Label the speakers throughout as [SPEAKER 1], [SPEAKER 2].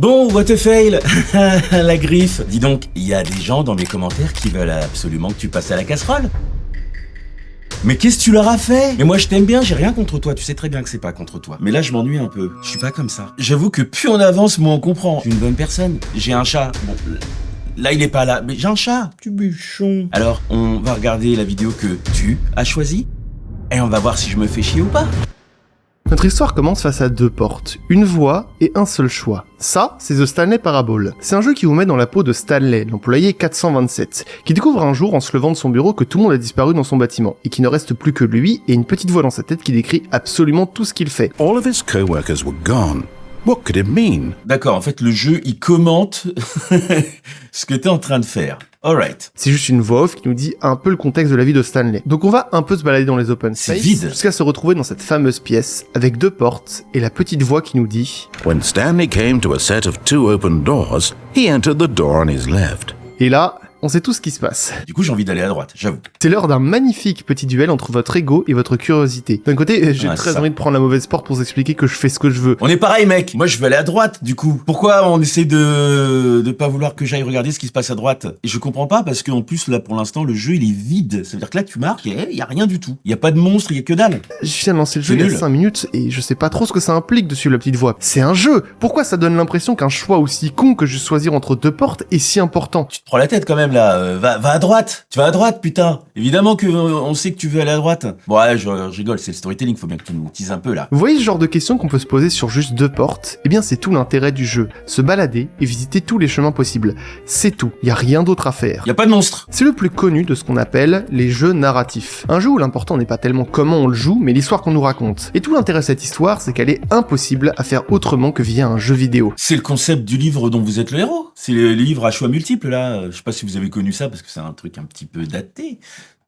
[SPEAKER 1] Bon, what a fail. La griffe. Dis donc, il y a des gens dans mes commentaires qui veulent absolument que tu passes à la casserole. Mais qu'est-ce que tu leur as fait? Mais moi je t'aime bien, j'ai rien contre toi, tu sais très bien que c'est pas contre toi. Mais là je m'ennuie un peu, je suis pas comme ça. J'avoue que plus on avance, moins on comprend. Je suis une bonne personne, j'ai un chat. Bon, là il est pas là, mais j'ai un chat. Tu bûchon. Alors on va regarder la vidéo que tu as choisie et on va voir si je me fais chier ou pas.
[SPEAKER 2] Notre histoire commence face à deux portes, une voie et un seul choix. Ça, c'est The Stanley Parable. C'est un jeu qui vous met dans la peau de Stanley, l'employé 427, qui découvre un jour en se levant de son bureau que tout le monde a disparu dans son bâtiment, et qu'il ne reste plus que lui et une petite voix dans sa tête qui décrit absolument tout ce qu'il fait.
[SPEAKER 3] All of his co-workers were gone. What could it mean?
[SPEAKER 1] D'accord, en fait le jeu il commente ce que t'es en train de faire. Alright.
[SPEAKER 2] C'est juste une voix off qui nous dit un peu le contexte de la vie de Stanley. Donc on va un peu se balader dans les open space, jusqu'à se retrouver dans cette fameuse pièce, avec deux portes, et la petite voix qui nous dit
[SPEAKER 3] When Stanley came to a set of 2 open doors, he entered the door on his left.
[SPEAKER 2] Et là, on sait tout ce qui se passe.
[SPEAKER 1] Du coup j'ai envie d'aller à droite, j'avoue.
[SPEAKER 2] C'est l'heure d'un magnifique petit duel entre votre ego et votre curiosité. D'un côté, j'ai très envie de prendre la mauvaise porte pour vous expliquer que je fais ce que je veux.
[SPEAKER 1] On est pareil mec, moi je veux aller à droite du coup. Pourquoi on essaie de pas vouloir que j'aille regarder ce qui se passe à droite? Et je comprends pas parce qu'en plus là pour l'instant le jeu il est vide. Ça veut dire que là tu marques et il y a rien du tout. Il y a pas de monstre, il y a que dalle.
[SPEAKER 2] Je viens de lancer le jeu il y a 5 minutes et je sais pas trop ce que ça implique de suivre la petite voix. C'est un jeu. Pourquoi ça donne l'impression qu'un choix aussi con que juste choisir entre deux portes est si important?
[SPEAKER 1] Tu te prends la tête quand même là, va à droite, tu vas à droite putain. Évidemment que on sait que tu veux aller à droite. Bon ouais, je rigole, c'est le storytelling, faut bien que tu nous teases un peu là.
[SPEAKER 2] Vous voyez ce genre de questions qu'on peut se poser sur juste deux portes? Eh bien c'est tout l'intérêt du jeu, se balader et visiter tous les chemins possibles. C'est tout, y a rien d'autre à faire.
[SPEAKER 1] Y a pas de monstre.
[SPEAKER 2] C'est le plus connu de ce qu'on appelle les jeux narratifs. Un jeu où l'important n'est pas tellement comment on le joue, mais l'histoire qu'on nous raconte. Et tout l'intérêt de cette histoire, c'est qu'elle est impossible à faire autrement que via un jeu vidéo.
[SPEAKER 1] C'est le concept du livre dont vous êtes le héros. C'est le livre à choix multiples là. Je sais pas si vous avez connu ça parce que c'est un truc un petit peu daté.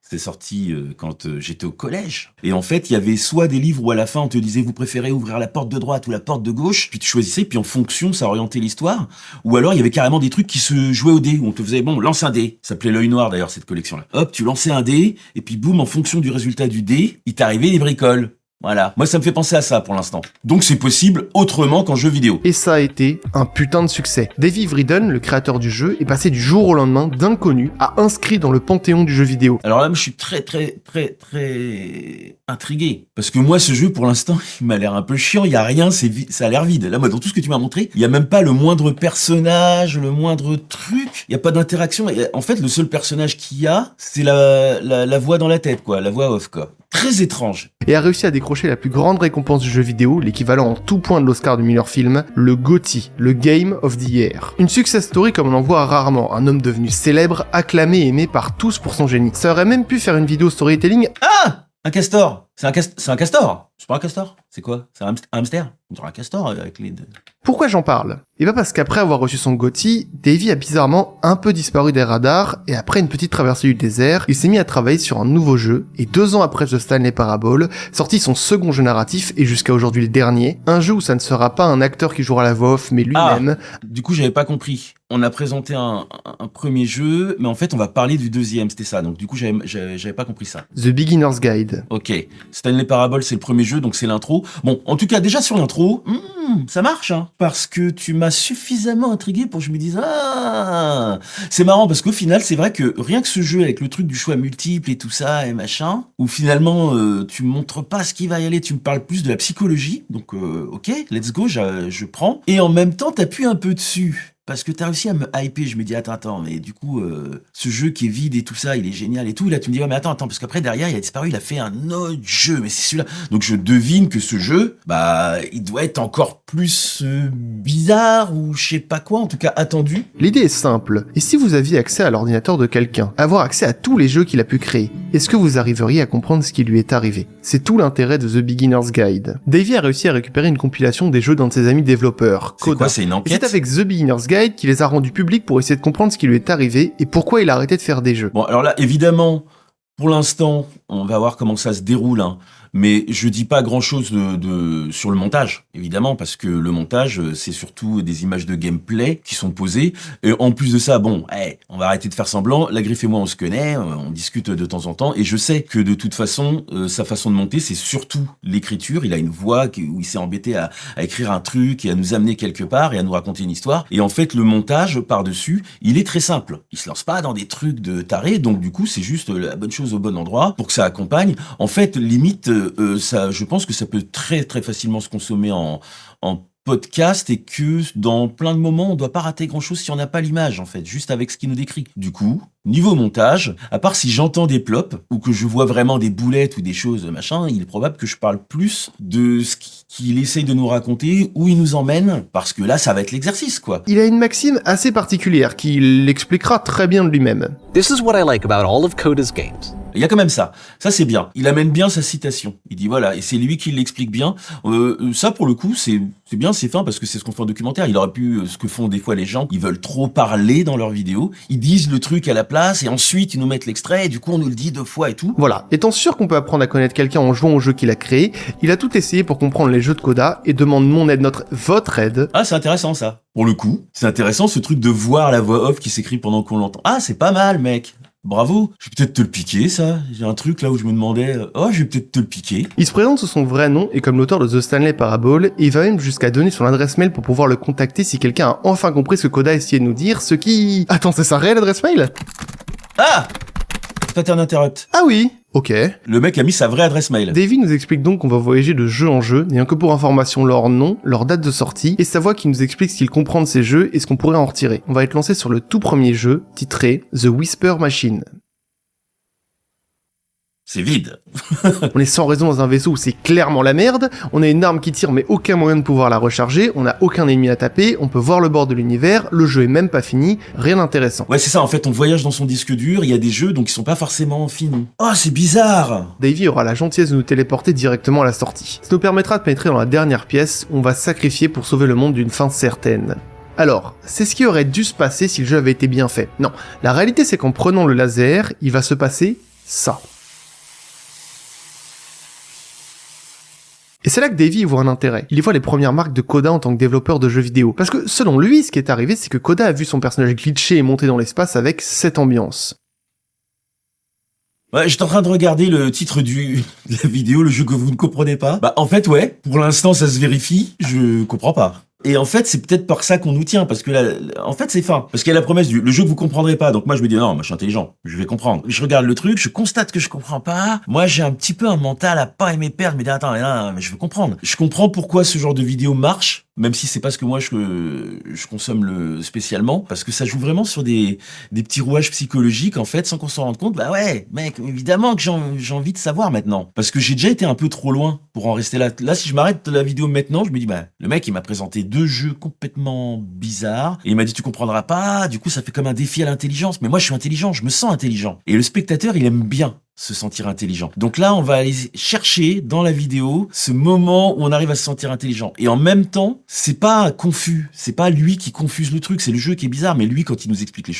[SPEAKER 1] C'est sorti quand j'étais au collège. Et en fait, il y avait soit des livres où à la fin on te disait vous préférez ouvrir la porte de droite ou la porte de gauche, puis tu choisissais, puis en fonction ça orientait l'histoire. Ou alors il y avait carrément des trucs qui se jouaient au dé, où on te faisait bon, lance un dé. Ça s'appelait l'œil noir d'ailleurs cette collection-là. Hop, tu lançais un dé, et puis boum, en fonction du résultat du dé, il t'arrivait des bricoles. Voilà. Moi, ça me fait penser à ça pour l'instant. Donc, c'est possible autrement qu'en jeu vidéo.
[SPEAKER 2] Et ça a été un putain de succès. Davey Wreden, le créateur du jeu, est passé du jour au lendemain d'inconnu à inscrit dans le panthéon du jeu vidéo.
[SPEAKER 1] Alors là, je suis très intrigué. Parce que moi, ce jeu, pour l'instant, il m'a l'air un peu chiant. Il y a rien, ça a l'air vide. Là, moi, dans tout ce que tu m'as montré, il y a même pas le moindre personnage, le moindre truc. Il y a pas d'interaction. En fait, le seul personnage qu'il y a, c'est la voix dans la tête, quoi. La voix off, quoi. Très étrange.
[SPEAKER 2] Et a réussi à décrocher la plus grande récompense du jeu vidéo, l'équivalent en tout point de l'Oscar du meilleur film, le GOTY, le Game of the Year. Une success story comme on en voit rarement, un homme devenu célèbre, acclamé et aimé par tous pour son génie. Ça aurait même pu faire une vidéo storytelling.
[SPEAKER 1] Ah! Un castor! C'est un castor! C'est pas un castor? C'est quoi? C'est un hamster? On dirait un castor avec les deux.
[SPEAKER 2] Pourquoi j'en parle? Et bah parce qu'après avoir reçu son GOTY, Davey a bizarrement un peu disparu des radars, et après une petite traversée du désert, il s'est mis à travailler sur un nouveau jeu, et 2 ans après The Stanley Parable, sorti son second jeu narratif, et jusqu'à aujourd'hui le dernier, un jeu où ça ne sera pas un acteur qui jouera la voix off, mais lui-même.
[SPEAKER 1] Ah, du coup j'avais pas compris. On a présenté un premier jeu, mais en fait on va parler du deuxième, c'était ça, donc du coup j'avais pas compris ça.
[SPEAKER 2] The Beginner's Guide.
[SPEAKER 1] Ok, Stanley Parable c'est le premier jeu, donc c'est l'intro. Bon, en tout cas déjà sur l'intro, ça marche, hein, parce que tu m'as suffisamment intrigué pour que je me dise ah, c'est marrant parce qu'au final c'est vrai que rien que ce jeu avec le truc du choix multiple et tout ça et machin, où finalement tu me montres pas ce qui va y aller, tu me parles plus de la psychologie, donc ok, let's go, je prends, et en même temps t'appuies un peu dessus. Parce que t'as réussi à me hyper, je me dis attends, mais du coup, ce jeu qui est vide et tout ça, il est génial et tout, là tu me dis ouais mais attends, parce qu'après derrière il a disparu, il a fait un autre jeu, mais c'est celui-là. Donc je devine que ce jeu, bah il doit être encore plus bizarre ou je sais pas quoi, en tout cas attendu.
[SPEAKER 2] L'idée est simple, et si vous aviez accès à l'ordinateur de quelqu'un, avoir accès à tous les jeux qu'il a pu créer, est-ce que vous arriveriez à comprendre ce qui lui est arrivé? C'est tout l'intérêt de The Beginner's Guide. Davey a réussi à récupérer une compilation des jeux d'un de ses amis développeurs,
[SPEAKER 1] Coda. C'est quoi, c'est une enquête?
[SPEAKER 2] Et c'est avec The Beginner's Guide qui les a rendus publics pour essayer de comprendre ce qui lui est arrivé et pourquoi il a arrêté de faire des jeux.
[SPEAKER 1] Bon, alors là, évidemment, pour l'instant, on va voir comment ça se déroule, hein. mais je dis pas grand-chose sur le montage, évidemment, parce que le montage, c'est surtout des images de gameplay qui sont posées. Et en plus de ça, bon, on va arrêter de faire semblant. La Griffe et moi, on se connaît, on discute de temps en temps, et je sais que de toute façon, sa façon de monter, c'est surtout l'écriture. Il a une voix où il s'est embêté à écrire un truc et à nous amener quelque part et à nous raconter une histoire. Et en fait, le montage par-dessus, il est très simple. Il se lance pas dans des trucs de taré, donc du coup, c'est juste la bonne chose au bon endroit pour que ça accompagne. En fait, limite, ça, je pense que ça peut très très facilement se consommer en podcast et que dans plein de moments, on doit pas rater grand-chose si on n'a pas l'image, en fait, juste avec ce qu'il nous décrit. Du coup, niveau montage, à part si j'entends des plops ou que je vois vraiment des boulettes ou des choses machin, il est probable que je parle plus de ce qu'il essaye de nous raconter, où il nous emmène, parce que là, ça va être l'exercice, quoi.
[SPEAKER 2] Il a une maxime assez particulière qu'il expliquera très bien de lui-même.
[SPEAKER 4] This is what I like about all of Coda's games.
[SPEAKER 1] Il y a quand même ça. Ça, c'est bien. Il amène bien sa citation. Il dit voilà, et c'est lui qui l'explique bien. Ça, pour le coup, c'est bien, c'est fin, parce que c'est ce qu'on fait en documentaire. Il aurait pu, ce que font des fois les gens, ils veulent trop parler dans leurs vidéos. Ils disent le truc à la place, et ensuite, ils nous mettent l'extrait, et du coup, on nous le dit 2 fois et tout.
[SPEAKER 2] Voilà. Étant sûr qu'on peut apprendre à connaître quelqu'un en jouant au jeu qu'il a créé, il a tout essayé pour comprendre les jeux de Coda, et demande mon aide, votre aide.
[SPEAKER 1] Ah, c'est intéressant, ça. Pour le coup, c'est intéressant, ce truc de voir la voix off qui s'écrit pendant qu'on l'entend. Ah, c'est pas mal, mec. Bravo, je vais peut-être te le piquer, ça. J'ai un truc là où je me demandais, je vais peut-être te le piquer.
[SPEAKER 2] Il se présente sous son vrai nom et comme l'auteur de The Stanley Parable, et il va même jusqu'à donner son adresse mail pour pouvoir le contacter si quelqu'un a enfin compris ce que Coda essayait de nous dire, ce qui... Attends, c'est sa réelle adresse mail ?
[SPEAKER 1] Ah! Pattern interrupt.
[SPEAKER 2] Ah oui. Ok.
[SPEAKER 1] Le mec a mis sa vraie adresse mail.
[SPEAKER 2] Davey nous explique donc qu'on va voyager de jeu en jeu, n'ayant que pour information leur nom, leur date de sortie, et sa voix qui nous explique ce qu'il comprend de ces jeux et ce qu'on pourrait en retirer. On va être lancé sur le tout premier jeu, titré The Whisper Machine.
[SPEAKER 1] C'est vide.
[SPEAKER 2] On est sans raison dans un vaisseau où c'est clairement la merde, on a une arme qui tire mais aucun moyen de pouvoir la recharger, on n'a aucun ennemi à taper, on peut voir le bord de l'univers, le jeu est même pas fini, rien d'intéressant.
[SPEAKER 1] Ouais, c'est ça, en fait, on voyage dans son disque dur, il y a des jeux donc ils sont pas forcément finis. Oh, c'est bizarre.
[SPEAKER 2] Davey aura la gentillesse de nous téléporter directement à la sortie. Ça nous permettra de pénétrer dans la dernière pièce où on va se sacrifier pour sauver le monde d'une fin certaine. Alors, c'est ce qui aurait dû se passer si le jeu avait été bien fait. Non, la réalité c'est qu'en prenant le laser, il va se passer ça. Et c'est là que Davey y voit un intérêt. Il y voit les premières marques de Coda en tant que développeur de jeux vidéo. Parce que selon lui, ce qui est arrivé, c'est que Coda a vu son personnage glitcher et monter dans l'espace avec cette ambiance.
[SPEAKER 1] Ouais, j'étais en train de regarder le titre de la vidéo, le jeu que vous ne comprenez pas. Bah, en fait, ouais, pour l'instant, ça se vérifie, je comprends pas. Et en fait, c'est peut-être par ça qu'on nous tient, parce que là, en fait, c'est fin. Parce qu'il y a la promesse le jeu que vous comprendrez pas. Donc moi, je me dis, non, moi, je suis intelligent. Je vais comprendre. Je regarde le truc, je constate que je comprends pas. Moi, j'ai un petit peu un mental à pas aimer perdre, mais attends, mais je veux comprendre. Je comprends pourquoi ce genre de vidéo marche, même si c'est pas ce que moi, je consomme spécialement. Parce que ça joue vraiment sur des petits rouages psychologiques, en fait, sans qu'on s'en rende compte. Bah ouais, mec, évidemment que j'ai envie de savoir maintenant. Parce que j'ai déjà été un peu trop loin pour en rester là. Là, si je m'arrête la vidéo maintenant, je me dis, bah, le mec, il m'a présenté 2 jeux complètement bizarres. Et il m'a dit, tu comprendras pas. Du coup, ça fait comme un défi à l'intelligence. Mais moi, je suis intelligent. Je me sens intelligent. Et le spectateur, il aime bien se sentir intelligent. Donc là, on va aller chercher dans la vidéo ce moment où on arrive à se sentir intelligent. Et en même temps, c'est pas confus. C'est pas lui qui confuse le truc. C'est le jeu qui est bizarre. Mais lui, quand il nous explique les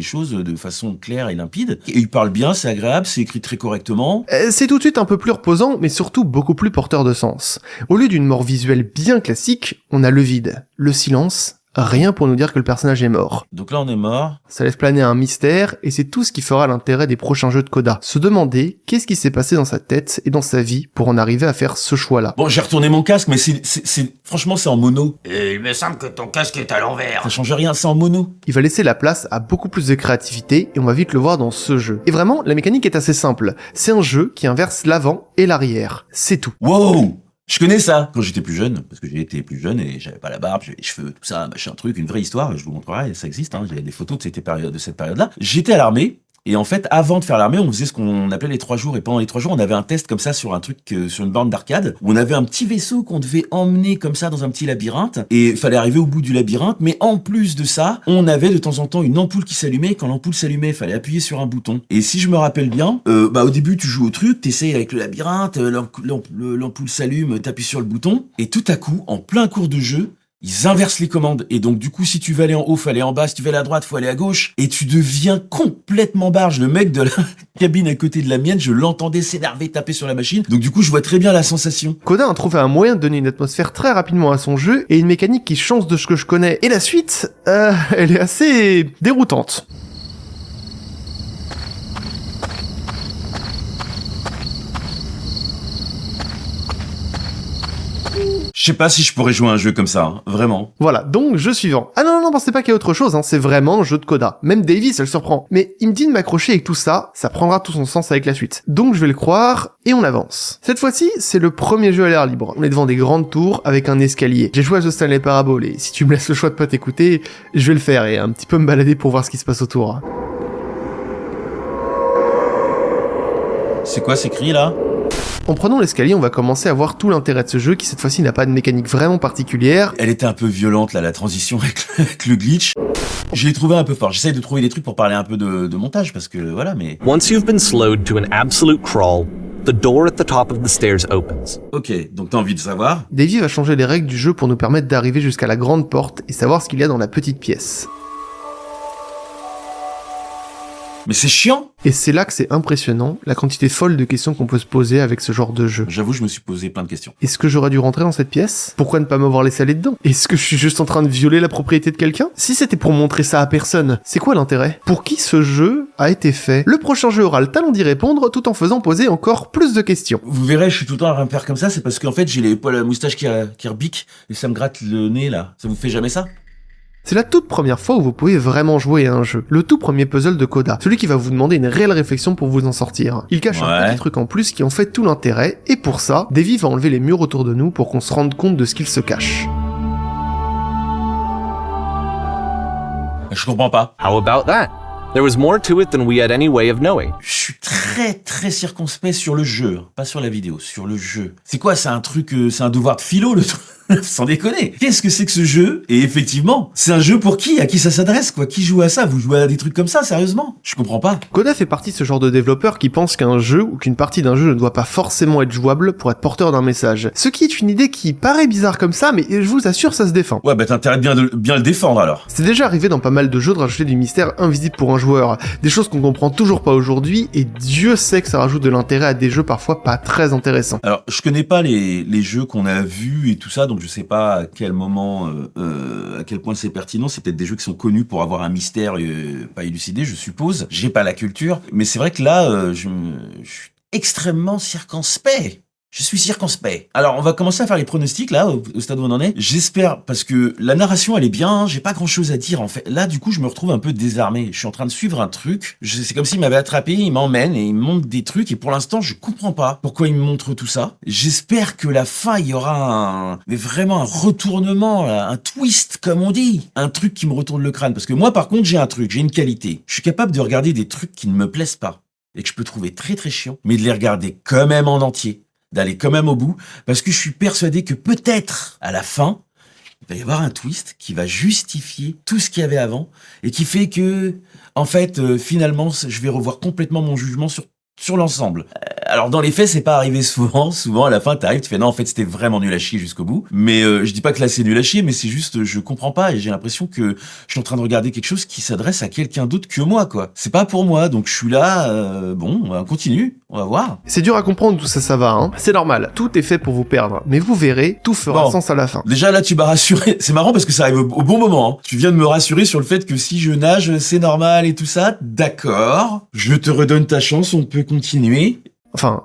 [SPEAKER 1] choses de façon claire et limpide. Et il parle bien, c'est agréable, c'est écrit très correctement.
[SPEAKER 2] C'est tout de suite un peu plus reposant, mais surtout beaucoup plus porteur de sens. Au lieu d'une mort visuelle bien classique, on a le vide, le silence, rien pour nous dire que le personnage est mort.
[SPEAKER 1] Donc là, on est mort.
[SPEAKER 2] Ça laisse planer un mystère, et c'est tout ce qui fera l'intérêt des prochains jeux de Coda. Se demander qu'est-ce qui s'est passé dans sa tête et dans sa vie pour en arriver à faire ce choix-là.
[SPEAKER 1] Bon, j'ai retourné mon casque, mais franchement, c'est en mono.
[SPEAKER 5] Et il me semble que ton casque est à l'envers.
[SPEAKER 1] Ça change rien, c'est en mono.
[SPEAKER 2] Il va laisser la place à beaucoup plus de créativité, et on va vite le voir dans ce jeu. Et vraiment, la mécanique est assez simple. C'est un jeu qui inverse l'avant et l'arrière. C'est tout.
[SPEAKER 1] Wow! Je connais ça quand j'étais plus jeune, parce que j'ai été plus jeune et j'avais pas la barbe, j'avais les cheveux, tout ça, machin truc, une vraie histoire, je vous montrerai, ça existe, hein, j'ai des photos de cette période-là. J'étais à l'armée, et en fait, avant de faire l'armée, on faisait ce qu'on appelait les 3 jours, et pendant les 3 jours, on avait un test comme ça sur un truc, sur une borne d'arcade, où on avait un petit vaisseau qu'on devait emmener comme ça dans un petit labyrinthe, et il fallait arriver au bout du labyrinthe, mais en plus de ça, on avait de temps en temps une ampoule qui s'allumait, et quand l'ampoule s'allumait, il fallait appuyer sur un bouton. Et si je me rappelle bien, au début, tu joues au truc, t'essayes avec le labyrinthe, l'ampoule s'allume, t'appuies sur le bouton, et tout à coup, en plein cours de jeu, Ils inversent les commandes. Et donc, du coup, si tu veux aller en haut, faut aller en bas. Si tu veux aller à droite, faut aller à gauche. Et tu deviens complètement barge. Le mec de la cabine à côté de la mienne, je l'entendais s'énerver, taper sur la machine. Donc, du coup, je vois très bien la sensation.
[SPEAKER 2] Coda a trouvé un moyen de donner une atmosphère très rapidement à son jeu et une mécanique qui change de ce que je connais. Et la suite, elle est assez déroutante.
[SPEAKER 1] Je sais pas si je pourrais jouer à un jeu comme ça, hein. Vraiment.
[SPEAKER 2] Voilà, donc jeu suivant. Ah non, pensez pas qu'il y a autre chose, hein, c'est vraiment un jeu de Coda. Même Davy, ça le surprend. Mais il me dit de m'accrocher avec tout ça, ça prendra tout son sens avec la suite. Donc je vais le croire, et on avance. Cette fois-ci, c'est le premier jeu à l'air libre. On est devant des grandes tours avec un escalier. J'ai joué à The Stanley Parable, et si tu me laisses le choix de pas t'écouter, je vais le faire et un petit peu me balader pour voir ce qui se passe autour.
[SPEAKER 1] C'est quoi ces cris là?
[SPEAKER 2] En prenant l'escalier, on va commencer à voir tout l'intérêt de ce jeu qui cette fois-ci n'a pas de mécanique vraiment particulière.
[SPEAKER 1] Elle était un peu violente là, la transition avec le glitch. Je l'ai trouvé un peu fort. J'essaye de trouver des trucs pour parler un peu de montage parce que voilà, mais...
[SPEAKER 4] Once you've been slowed to an absolute crawl, the door at the top of the stairs opens.
[SPEAKER 1] Ok, donc t'as envie de savoir?
[SPEAKER 2] Davy va changer les règles du jeu pour nous permettre d'arriver jusqu'à la grande porte et savoir ce qu'il y a dans la petite pièce.
[SPEAKER 1] Mais c'est chiant!
[SPEAKER 2] Et c'est là que c'est impressionnant, la quantité folle de questions qu'on peut se poser avec ce genre de jeu.
[SPEAKER 1] J'avoue, je me suis posé plein de questions.
[SPEAKER 2] Est-ce que j'aurais dû rentrer dans cette pièce? Pourquoi ne pas m'avoir laissé aller dedans? Est-ce que je suis juste en train de violer la propriété de quelqu'un? Si c'était pour montrer ça à personne, c'est quoi l'intérêt? Pour qui ce jeu a été fait? Le prochain jeu aura le talent d'y répondre tout en faisant poser encore plus de questions.
[SPEAKER 1] Vous verrez, je suis tout le temps à me faire comme ça, c'est parce qu'en fait, j'ai les poils à la moustache qui rebiquent et ça me gratte le nez là. Ça vous fait jamais ça?
[SPEAKER 2] C'est la toute première fois où vous pouvez vraiment jouer à un jeu. Le tout premier puzzle de Coda. Celui qui va vous demander une réelle réflexion pour vous en sortir. Il cache un petit truc en plus qui en fait tout l'intérêt, et pour ça, Davy va enlever les murs autour de nous pour qu'on se rende compte de ce qu'il se cache.
[SPEAKER 1] Je comprends pas.
[SPEAKER 4] How about that? There was more to it than we had any way of knowing.
[SPEAKER 1] Je suis très circonspect sur le jeu, pas sur la vidéo, sur le jeu. C'est quoi, c'est un truc, c'est un devoir de philo le truc? Sans déconner. Qu'est-ce que c'est que ce jeu? Et effectivement, c'est un jeu pour qui? À qui ça s'adresse, quoi? Qui joue à ça? Vous jouez à des trucs comme ça, sérieusement? Je comprends pas.
[SPEAKER 2] Coda fait partie de ce genre de développeurs qui pensent qu'un jeu ou qu'une partie d'un jeu ne doit pas forcément être jouable pour être porteur d'un message. Ce qui est une idée qui paraît bizarre comme ça, mais je vous assure, ça se défend.
[SPEAKER 1] Ouais, bah t'as intérêt de bien le défendre alors.
[SPEAKER 2] C'est déjà arrivé dans pas mal de jeux de rajouter du mystère invisible pour un joueur. Des choses qu'on comprend toujours pas aujourd'hui, et Dieu sait que ça rajoute de l'intérêt à des jeux parfois pas très intéressants.
[SPEAKER 1] Alors, je connais pas les jeux qu'on a vus et tout ça, donc je sais pas à quel moment, à quel point c'est pertinent. C'est peut-être des jeux qui sont connus pour avoir un mystère pas élucidé, je suppose. J'ai pas la culture, mais c'est vrai que là, je suis extrêmement circonspect. Je suis circonspect. Alors, on va commencer à faire les pronostics, là, au stade où on en est. J'espère, parce que la narration, elle est bien, j'ai pas grand-chose à dire, en fait. Là, du coup, je me retrouve un peu désarmé. Je suis en train de suivre un truc. C'est comme s'il m'avait attrapé, il m'emmène et il me montre des trucs, et pour l'instant, je comprends pas pourquoi il me montre tout ça. J'espère que la fin, il y aura mais vraiment un retournement, là, un twist, comme on dit. Un truc qui me retourne le crâne. Parce que moi, par contre, j'ai un truc, j'ai une qualité. Je suis capable de regarder des trucs qui ne me plaisent pas, et que je peux trouver très chiants, mais de les regarder quand même en entier. D'aller quand même au bout, parce que je suis persuadé que peut-être, à la fin, il va y avoir un twist qui va justifier tout ce qu'il y avait avant, et qui fait que, en fait, finalement, je vais revoir complètement mon jugement sur l'ensemble. Alors dans les faits, c'est pas arrivé souvent. Souvent à la fin, t'arrives, tu fais non, en fait c'était vraiment nul à chier jusqu'au bout. Mais je dis pas que là c'est nul à chier, mais c'est juste je comprends pas et j'ai l'impression que je suis en train de regarder quelque chose qui s'adresse à quelqu'un d'autre que moi, quoi. C'est pas pour moi, donc je suis là. Bon, on continue, on va voir.
[SPEAKER 2] C'est dur à comprendre, tout ça, ça va, hein. C'est normal, tout est fait pour vous perdre, mais vous verrez, tout fera sens à la fin.
[SPEAKER 1] Déjà là, tu m'as rassuré. C'est marrant parce que ça arrive au bon moment. Hein. Tu viens de me rassurer sur le fait que si je nage, c'est normal et tout ça. D'accord. Je te redonne ta chance, on peut continuer.
[SPEAKER 2] Enfin,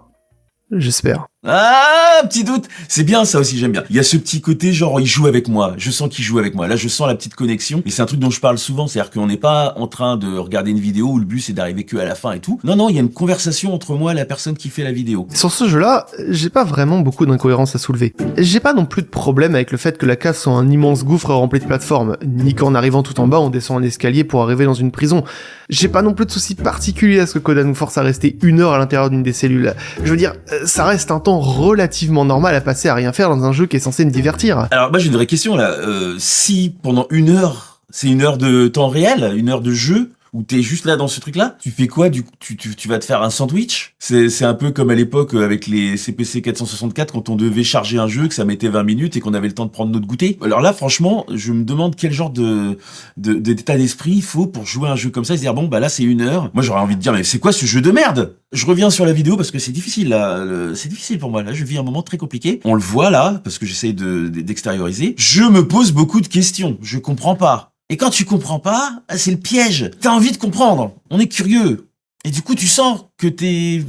[SPEAKER 2] j'espère.
[SPEAKER 1] Ah, petit doute. C'est bien ça aussi, j'aime bien. Il y a ce petit côté genre il joue avec moi. Je sens qu'il joue avec moi. Là, je sens la petite connexion. Et c'est un truc dont je parle souvent. C'est-à-dire qu'on n'est pas en train de regarder une vidéo où le but c'est d'arriver que à la fin et tout. Non, il y a une conversation entre moi et la personne qui fait la vidéo.
[SPEAKER 2] Sur ce jeu-là, j'ai pas vraiment beaucoup d'incohérences à soulever. J'ai pas non plus de problème avec le fait que la cave soit un immense gouffre rempli de plateformes, ni qu'en arrivant tout en bas, on descend un escalier pour arriver dans une prison. J'ai pas non plus de soucis particuliers à ce que Coda nous force à rester 1 heure à l'intérieur d'une des cellules. Je veux dire, ça reste un temps relativement normal à passer à rien faire dans un jeu qui est censé me divertir.
[SPEAKER 1] Alors moi j'ai une vraie question là. Si pendant 1 heure, c'est 1 heure de temps réel, 1 heure de jeu, où t'es juste là dans ce truc-là, tu fais quoi? Du coup, tu vas te faire un sandwich? C'est un peu comme à l'époque avec les CPC 464 quand on devait charger un jeu, que ça mettait 20 minutes et qu'on avait le temps de prendre notre goûter. Alors là, franchement, je me demande quel genre d'état d'esprit il faut pour jouer à un jeu comme ça et se dire bon, bah là, c'est 1 heure. Moi, j'aurais envie de dire, mais c'est quoi ce jeu de merde? Je reviens sur la vidéo parce que c'est difficile, là. C'est difficile pour moi. Là, je vis un moment très compliqué. On le voit là, parce que j'essaye d'extérioriser. Je me pose beaucoup de questions. Je comprends pas. Et quand tu comprends pas, c'est le piège. T'as envie de comprendre. On est curieux. Et du coup, tu sens que t'es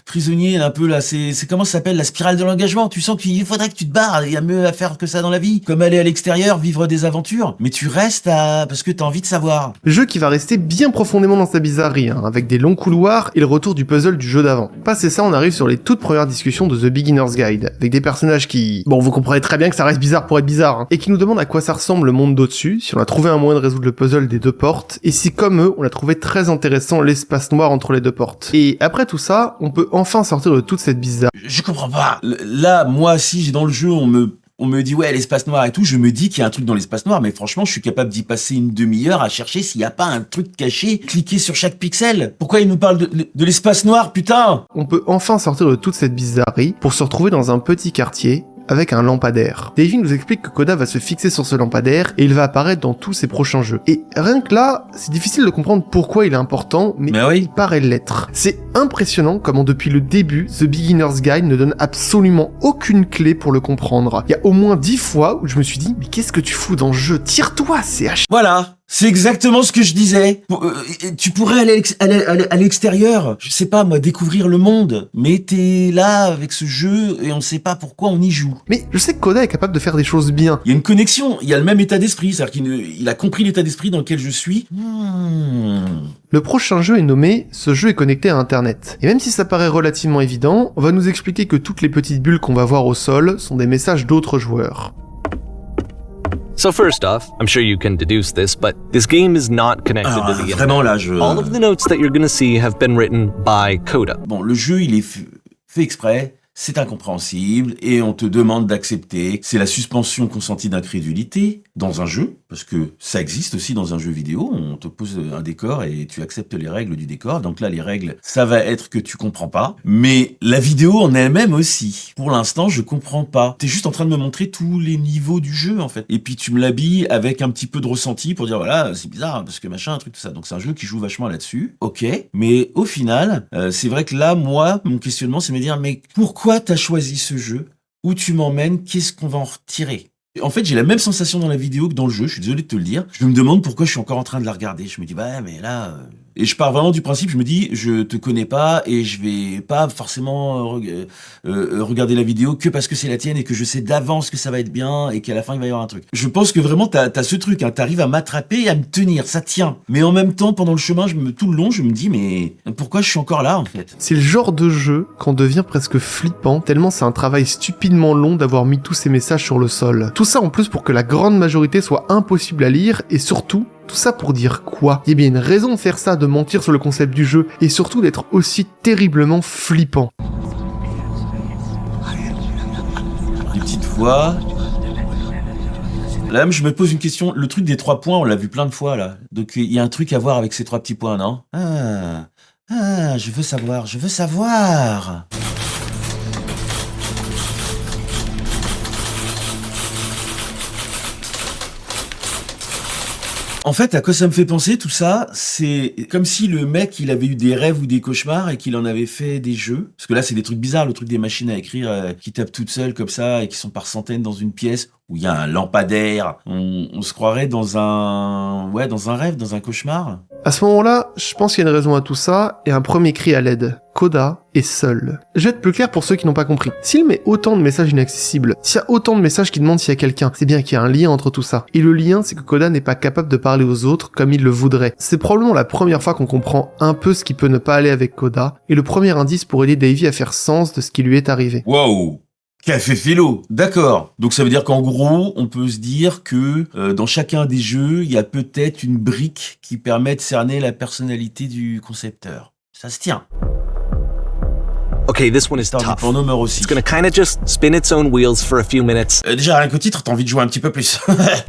[SPEAKER 1] prisonnier un peu là. C'est comment ça s'appelle, la spirale de l'engagement. Tu sens qu'il faudrait que tu te barres. Il y a mieux à faire que ça dans la vie. Comme aller à l'extérieur, vivre des aventures. Mais tu restes parce que t'as envie de savoir.
[SPEAKER 2] Jeu qui va rester bien profondément dans sa bizarrerie, avec des longs couloirs et le retour du puzzle du jeu d'avant. Passé ça, on arrive sur les toutes premières discussions de The Beginner's Guide, avec des personnages qui... Bon, vous comprenez très bien que ça reste bizarre pour être bizarre, et qui nous demandent à quoi ça ressemble le monde d'au-dessus, si on a trouvé un moyen de résoudre le puzzle des 2 portes, et si comme eux, on a trouvé très intéressant l'espace noir entre les 2 portes. Et après tout ça, on peut enfin sortir de toute cette bizarre.
[SPEAKER 1] Je comprends pas. Là, moi, si j'ai dans le jeu, on me dit ouais, l'espace noir et tout, je me dis qu'il y a un truc dans l'espace noir, mais franchement, je suis capable d'y passer une demi-heure à chercher s'il y a pas un truc caché, cliquer sur chaque pixel. Pourquoi il nous parle de l'espace noir, putain?
[SPEAKER 2] On peut enfin sortir de toute cette bizarrerie pour se retrouver dans un petit quartier avec un lampadaire. Davey nous explique que Koda va se fixer sur ce lampadaire et il va apparaître dans tous ses prochains jeux. Et rien que là, c'est difficile de comprendre pourquoi il est important, mais
[SPEAKER 1] oui.
[SPEAKER 2] Il paraît l'être. C'est impressionnant comment depuis le début, The Beginner's Guide ne donne absolument aucune clé pour le comprendre. Il y a au moins 10 fois où je me suis dit, mais qu'est-ce que tu fous dans le jeu? Tire-toi, CH.
[SPEAKER 1] Voilà. C'est exactement ce que je disais. Tu pourrais aller à l'extérieur, je sais pas moi, découvrir le monde, mais t'es là avec ce jeu et on sait pas pourquoi on y joue.
[SPEAKER 2] Mais je sais que Koda est capable de faire des choses bien.
[SPEAKER 1] Il y a une connexion, il y a le même état d'esprit, c'est-à-dire qu'il a compris l'état d'esprit dans lequel je suis.
[SPEAKER 2] Le prochain jeu est nommé « Ce jeu est connecté à Internet ». Et même si ça paraît relativement évident, on va nous expliquer que toutes les petites bulles qu'on va voir au sol sont des messages d'autres joueurs.
[SPEAKER 4] So first off, I'm sure you can deduce this, but this game is not connected to the internet.
[SPEAKER 1] Vraiment là,
[SPEAKER 4] All of the notes that you're gonna see have been written by Coda.
[SPEAKER 1] Bon, le jeu, il est fait exprès. C'est incompréhensible et on te demande d'accepter. C'est la suspension consentie d'incrédulité dans un jeu, parce que ça existe aussi dans un jeu vidéo. On te pose un décor et tu acceptes les règles du décor. Donc là, les règles, ça va être que tu comprends pas. Mais la vidéo en elle-même aussi. Pour l'instant, je comprends pas. T'es juste en train de me montrer tous les niveaux du jeu, en fait. Et puis tu me l'habilles avec un petit peu de ressenti pour dire, voilà, c'est bizarre, parce que machin, un truc, tout ça. Donc c'est un jeu qui joue vachement là-dessus. Ok. Mais au final, c'est vrai que là, moi, mon questionnement, c'est de me dire, mais pourquoi t'as choisi ce jeu? Où tu m'emmènes? Qu'est-ce qu'on va en retirer? En fait, j'ai la même sensation dans la vidéo que dans le jeu, je suis désolé de te le dire. Je me demande pourquoi je suis encore en train de la regarder. Je me dis, bah, mais là... Et je pars vraiment du principe, je me dis, je te connais pas et je vais pas forcément regarder la vidéo que parce que c'est la tienne et que je sais d'avance que ça va être bien et qu'à la fin, il va y avoir un truc. Je pense que vraiment, t'as ce truc, t'arrives à m'attraper et à me tenir, ça tient. Mais en même temps, pendant le chemin, tout le long, je me dis, mais pourquoi je suis encore là, en fait?
[SPEAKER 2] C'est le genre de jeu qu'on devient presque flippant, tellement c'est un travail stupidement long d'avoir mis tous ces messages sur le sol. Tout ça en plus pour que la grande majorité soit impossible à lire et surtout, tout ça pour dire quoi? Il y a bien une raison de faire ça, de mentir sur le concept du jeu, et surtout d'être aussi terriblement flippant.
[SPEAKER 1] Des petites voix. Là même, je me pose une question. Le truc des 3 points, on l'a vu plein de fois, là. Donc, il y a un truc à voir avec ces 3 petits points, non? Je veux savoir. En fait, à quoi ça me fait penser tout ça? C'est comme si le mec, il avait eu des rêves ou des cauchemars et qu'il en avait fait des jeux. Parce que là, c'est des trucs bizarres, le truc des machines à écrire qui tapent toutes seules comme ça et qui sont par centaines dans une pièce où il y a un lampadaire. On se croirait dans un rêve, dans un cauchemar.
[SPEAKER 2] À ce moment-là, je pense qu'il y a une raison à tout ça et un premier cri à l'aide. Koda est seul. Je vais être plus clair pour ceux qui n'ont pas compris. S'il met autant de messages inaccessibles, s'il y a autant de messages qui demandent s'il y a quelqu'un, c'est bien qu'il y a un lien entre tout ça. Et le lien, c'est que Koda n'est pas capable de parler aux autres comme il le voudrait. C'est probablement la première fois qu'on comprend un peu ce qui peut ne pas aller avec Koda, et le premier indice pour aider Davey à faire sens de ce qui lui est arrivé.
[SPEAKER 1] Wow! Café philo, d'accord. Donc ça veut dire qu'en gros, on peut se dire que dans chacun des jeux, il y a peut-être une brique qui permet de cerner la personnalité du concepteur. Ça se tient.
[SPEAKER 4] Okay, this one is
[SPEAKER 1] Star du
[SPEAKER 4] tough.
[SPEAKER 1] porno meurt aussi.
[SPEAKER 4] It's gonna kinda just spin its own wheels for a few minutes.
[SPEAKER 1] Déjà, rien qu'au titre, t'as envie de jouer un petit peu plus.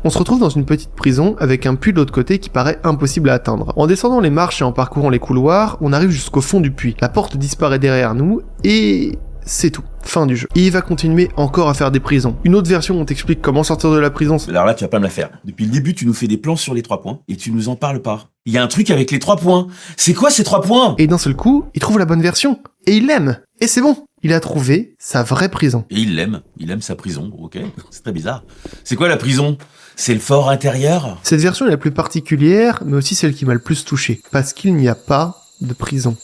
[SPEAKER 2] On se retrouve dans une petite prison avec un puits de l'autre côté qui paraît impossible à atteindre. En descendant les marches et en parcourant les couloirs, on arrive jusqu'au fond du puits. La porte disparaît derrière nous et c'est tout. Fin du jeu. Et il va continuer encore à faire des prisons. Une autre version où on t'explique comment sortir de la prison.
[SPEAKER 1] Alors là, tu vas pas me la faire. Depuis le début, tu nous fais des plans sur les 3 points et tu nous en parles pas. Il y a un truc avec les 3 points. C'est quoi ces 3 points?
[SPEAKER 2] Et d'un seul coup, il trouve la bonne version. Et il l'aime. Et c'est bon. Il a trouvé sa vraie prison.
[SPEAKER 1] Et il l'aime sa prison, ok. C'est très bizarre. C'est quoi la prison? C'est le fort intérieur?
[SPEAKER 2] Cette version est la plus particulière, mais aussi celle qui m'a le plus touché. Parce qu'il n'y a pas de prison.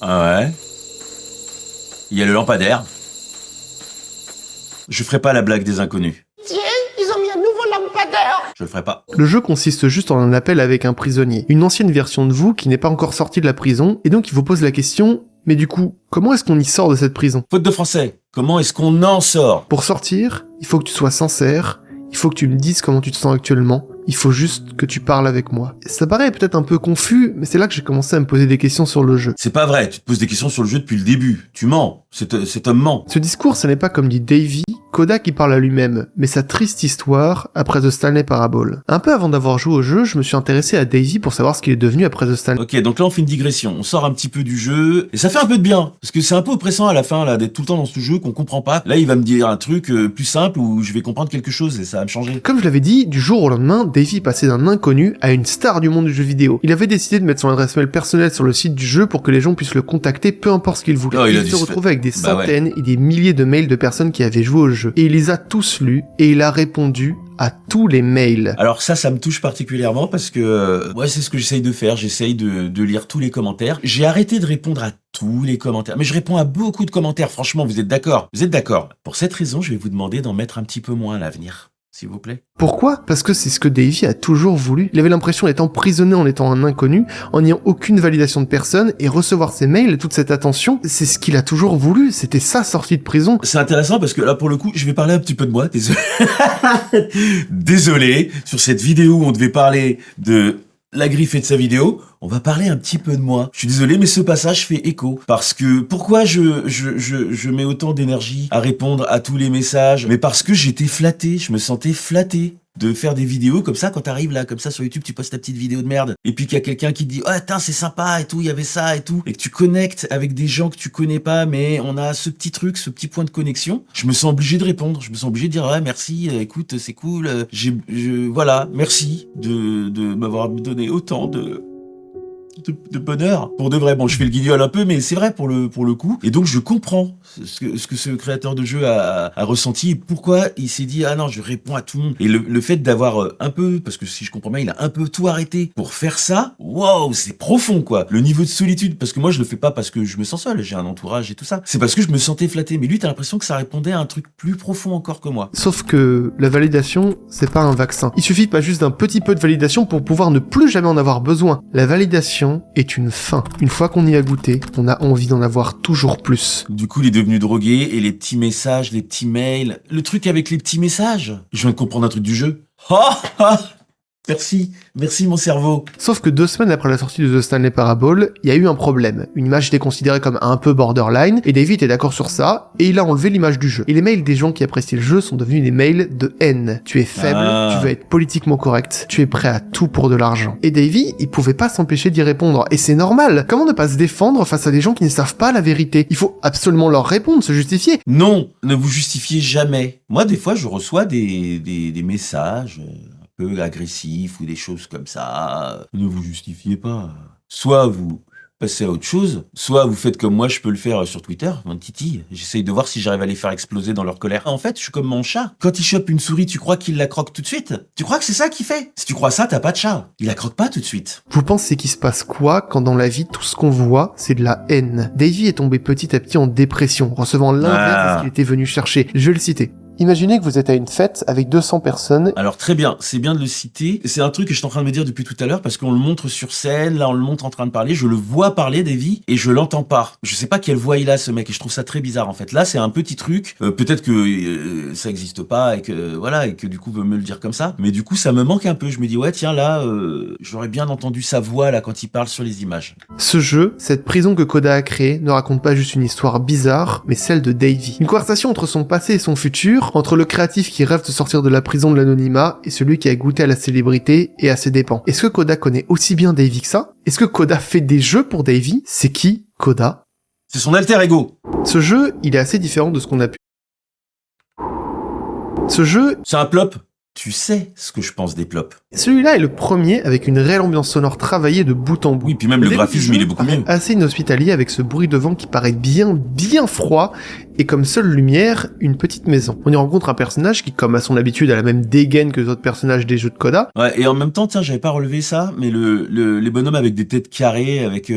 [SPEAKER 1] Ah ouais. Il y a le lampadaire. Je ferai pas la blague des inconnus.
[SPEAKER 5] Tiens, ils ont mis un nouveau lampadaire.
[SPEAKER 1] Je le ferai pas.
[SPEAKER 2] Le jeu consiste juste en un appel avec un prisonnier. Une ancienne version de vous qui n'est pas encore sortie de la prison, et donc il vous pose la question, mais du coup, comment est-ce qu'on y sort de cette prison?
[SPEAKER 1] Faute de français. Comment est-ce qu'on en sort?
[SPEAKER 2] Pour sortir, il faut que tu sois sincère, il faut que tu me dises comment tu te sens actuellement, il faut juste que tu parles avec moi. Ça paraît peut-être un peu confus, mais c'est là que j'ai commencé à me poser des questions sur le jeu.
[SPEAKER 1] C'est pas vrai, tu te poses des questions sur le jeu depuis le début. Tu mens. Cet homme ment.
[SPEAKER 2] Ce discours, ce n'est pas comme dit Davey, Koda qui parle à lui-même, mais sa triste histoire après The Stanley Parable. Un peu avant d'avoir joué au jeu, je me suis intéressé à Davey pour savoir ce qu'il est devenu après The Stanley.
[SPEAKER 1] Ok, donc là on fait une digression, on sort un petit peu du jeu, et ça fait un peu de bien, parce que c'est un peu oppressant à la fin là d'être tout le temps dans ce jeu qu'on comprend pas. Là il va me dire un truc plus simple où je vais comprendre quelque chose et ça va me changer.
[SPEAKER 2] Comme je l'avais dit, du jour au lendemain, Davey passait d'un inconnu à une star du monde du jeu vidéo. Il avait décidé de mettre son adresse mail personnelle sur le site du jeu pour que les gens puissent le contacter peu importe ce qu'ils voulaient.
[SPEAKER 1] Oh,
[SPEAKER 2] il se retrouvait avec des centaines et des milliers de mails de personnes qui avaient joué au jeu. Et il les a tous lus et il a répondu à tous les mails.
[SPEAKER 1] Alors ça me touche particulièrement parce que ouais, c'est ce que j'essaye de faire, j'essaye de lire tous les commentaires. J'ai arrêté de répondre à tous les commentaires, mais je réponds à beaucoup de commentaires, franchement, vous êtes d'accord? Vous êtes d'accord? Pour cette raison, je vais vous demander d'en mettre un petit peu moins à l'avenir. S'il vous plaît.
[SPEAKER 2] Pourquoi? Parce que c'est ce que Davey a toujours voulu. Il avait l'impression d'être emprisonné en étant un inconnu, en n'ayant aucune validation de personne, et recevoir ses mails, toute cette attention, c'est ce qu'il a toujours voulu, c'était sa sortie de prison.
[SPEAKER 1] C'est intéressant parce que là, pour le coup, je vais parler un petit peu de moi, désolé. Désolé, sur cette vidéo où on devait parler de la griffe et de sa vidéo, on va parler un petit peu de moi. Je suis désolé, mais ce passage fait écho. Parce que, pourquoi je mets autant d'énergie à répondre à tous les messages? Mais parce que j'étais flatté, je me sentais flatté de faire des vidéos comme ça, quand t'arrives là, comme ça sur YouTube, tu postes ta petite vidéo de merde, et puis qu'il y a quelqu'un qui te dit, oh, attends, c'est sympa, et tout, il y avait ça, et tout, et que tu connectes avec des gens que tu connais pas, mais on a ce petit truc, ce petit point de connexion, je me sens obligé de répondre, je me sens obligé de dire, ouais, merci, écoute, c'est cool, voilà, merci de m'avoir donné autant de bonheur. Pour de vrai, bon, je fais le guignol un peu, mais c'est vrai pour le coup. Et donc, je comprends ce que ce créateur de jeu a ressenti et pourquoi il s'est dit, ah non, je réponds à tout le monde. Et le fait d'avoir un peu, parce que si je comprends bien, il a un peu tout arrêté pour faire ça, waouh, c'est profond, quoi. Le niveau de solitude, parce que moi, je le fais pas parce que je me sens seul, j'ai un entourage et tout ça. C'est parce que je me sentais flatté. Mais lui, t'as l'impression que ça répondait à un truc plus profond encore que moi.
[SPEAKER 2] Sauf que la validation, c'est pas un vaccin. Il suffit pas juste d'un petit peu de validation pour pouvoir ne plus jamais en avoir besoin. La validation est une fin. Une fois qu'on y a goûté, on a envie d'en avoir toujours plus.
[SPEAKER 1] Du coup, il est devenu drogué et les petits messages, les petits mails, le truc avec les petits messages. Je viens de comprendre un truc du jeu. Merci mon cerveau.
[SPEAKER 2] Sauf que 2 semaines après la sortie de The Stanley Parable, il y a eu un problème. Une image était considérée comme un peu borderline, et Davey était d'accord sur ça, et il a enlevé l'image du jeu. Et les mails des gens qui appréciaient le jeu sont devenus des mails de haine. Tu es faible, tu veux être politiquement correct, tu es prêt à tout pour de l'argent. Et Davey, il pouvait pas s'empêcher d'y répondre, et c'est normal. Comment ne pas se défendre face à des gens qui ne savent pas la vérité? Il faut absolument leur répondre, se justifier.
[SPEAKER 1] Non, ne vous justifiez jamais. Moi, des fois, je reçois des messages peu agressifs ou des choses comme ça. Ne vous justifiez pas. Soit vous passez à autre chose, soit vous faites comme moi, je peux le faire sur Twitter, mon titi. J'essaye de voir si j'arrive à les faire exploser dans leur colère. En fait, je suis comme mon chat. Quand il chope une souris, tu crois qu'il la croque tout de suite? Tu crois que c'est ça qu'il fait? Si tu crois ça, t'as pas de chat. Il la croque pas tout de suite.
[SPEAKER 2] Vous pensez qu'il se passe quoi quand dans la vie, tout ce qu'on voit, c'est de la haine? Davey est tombé petit à petit en dépression, recevant l'inverse de ce qu'il était venu chercher. Je vais le citer. Imaginez que vous êtes à une fête avec 200 personnes.
[SPEAKER 1] Alors très bien, c'est bien de le citer. C'est un truc que je suis en train de me dire depuis tout à l'heure parce qu'on le montre sur scène, là on le montre en train de parler, je le vois parler Davy et je l'entends pas. Je sais pas quelle voix il a ce mec et je trouve ça très bizarre en fait. Là c'est un petit truc, peut-être que ça existe pas et que voilà et que du coup veut me le dire comme ça. Mais du coup ça me manque un peu. Je me dis ouais tiens là j'aurais bien entendu sa voix là quand il parle sur les images.
[SPEAKER 2] Ce jeu, cette prison que Koda a créée, ne raconte pas juste une histoire bizarre, mais celle de Davy. Une conversation entre son passé et son futur, entre le créatif qui rêve de sortir de la prison de l'anonymat et celui qui a goûté à la célébrité et à ses dépens. Est-ce que Koda connaît aussi bien Davy que ça? Est-ce que Koda fait des jeux pour Davy? C'est qui, Koda?
[SPEAKER 1] C'est son alter ego.
[SPEAKER 2] Ce jeu, il est assez différent de ce qu'on a pu... Ce jeu,
[SPEAKER 1] C'est un plop. Tu sais ce que je pense des plops.
[SPEAKER 2] celui-là est le premier avec une réelle ambiance sonore travaillée de bout en bout.
[SPEAKER 1] Oui, puis même le
[SPEAKER 2] début du
[SPEAKER 1] graphisme
[SPEAKER 2] jeu
[SPEAKER 1] il est beaucoup
[SPEAKER 2] paraît
[SPEAKER 1] mieux.
[SPEAKER 2] assez inhospitalier avec ce bruit de vent qui paraît bien froid et comme seule lumière, une petite maison. On y rencontre un personnage qui, comme à son habitude, a la même dégaine que les autres personnages des jeux de Koda.
[SPEAKER 1] Ouais, et en même temps, tiens, j'avais pas relevé ça, mais les bonhommes avec des têtes carrées, avec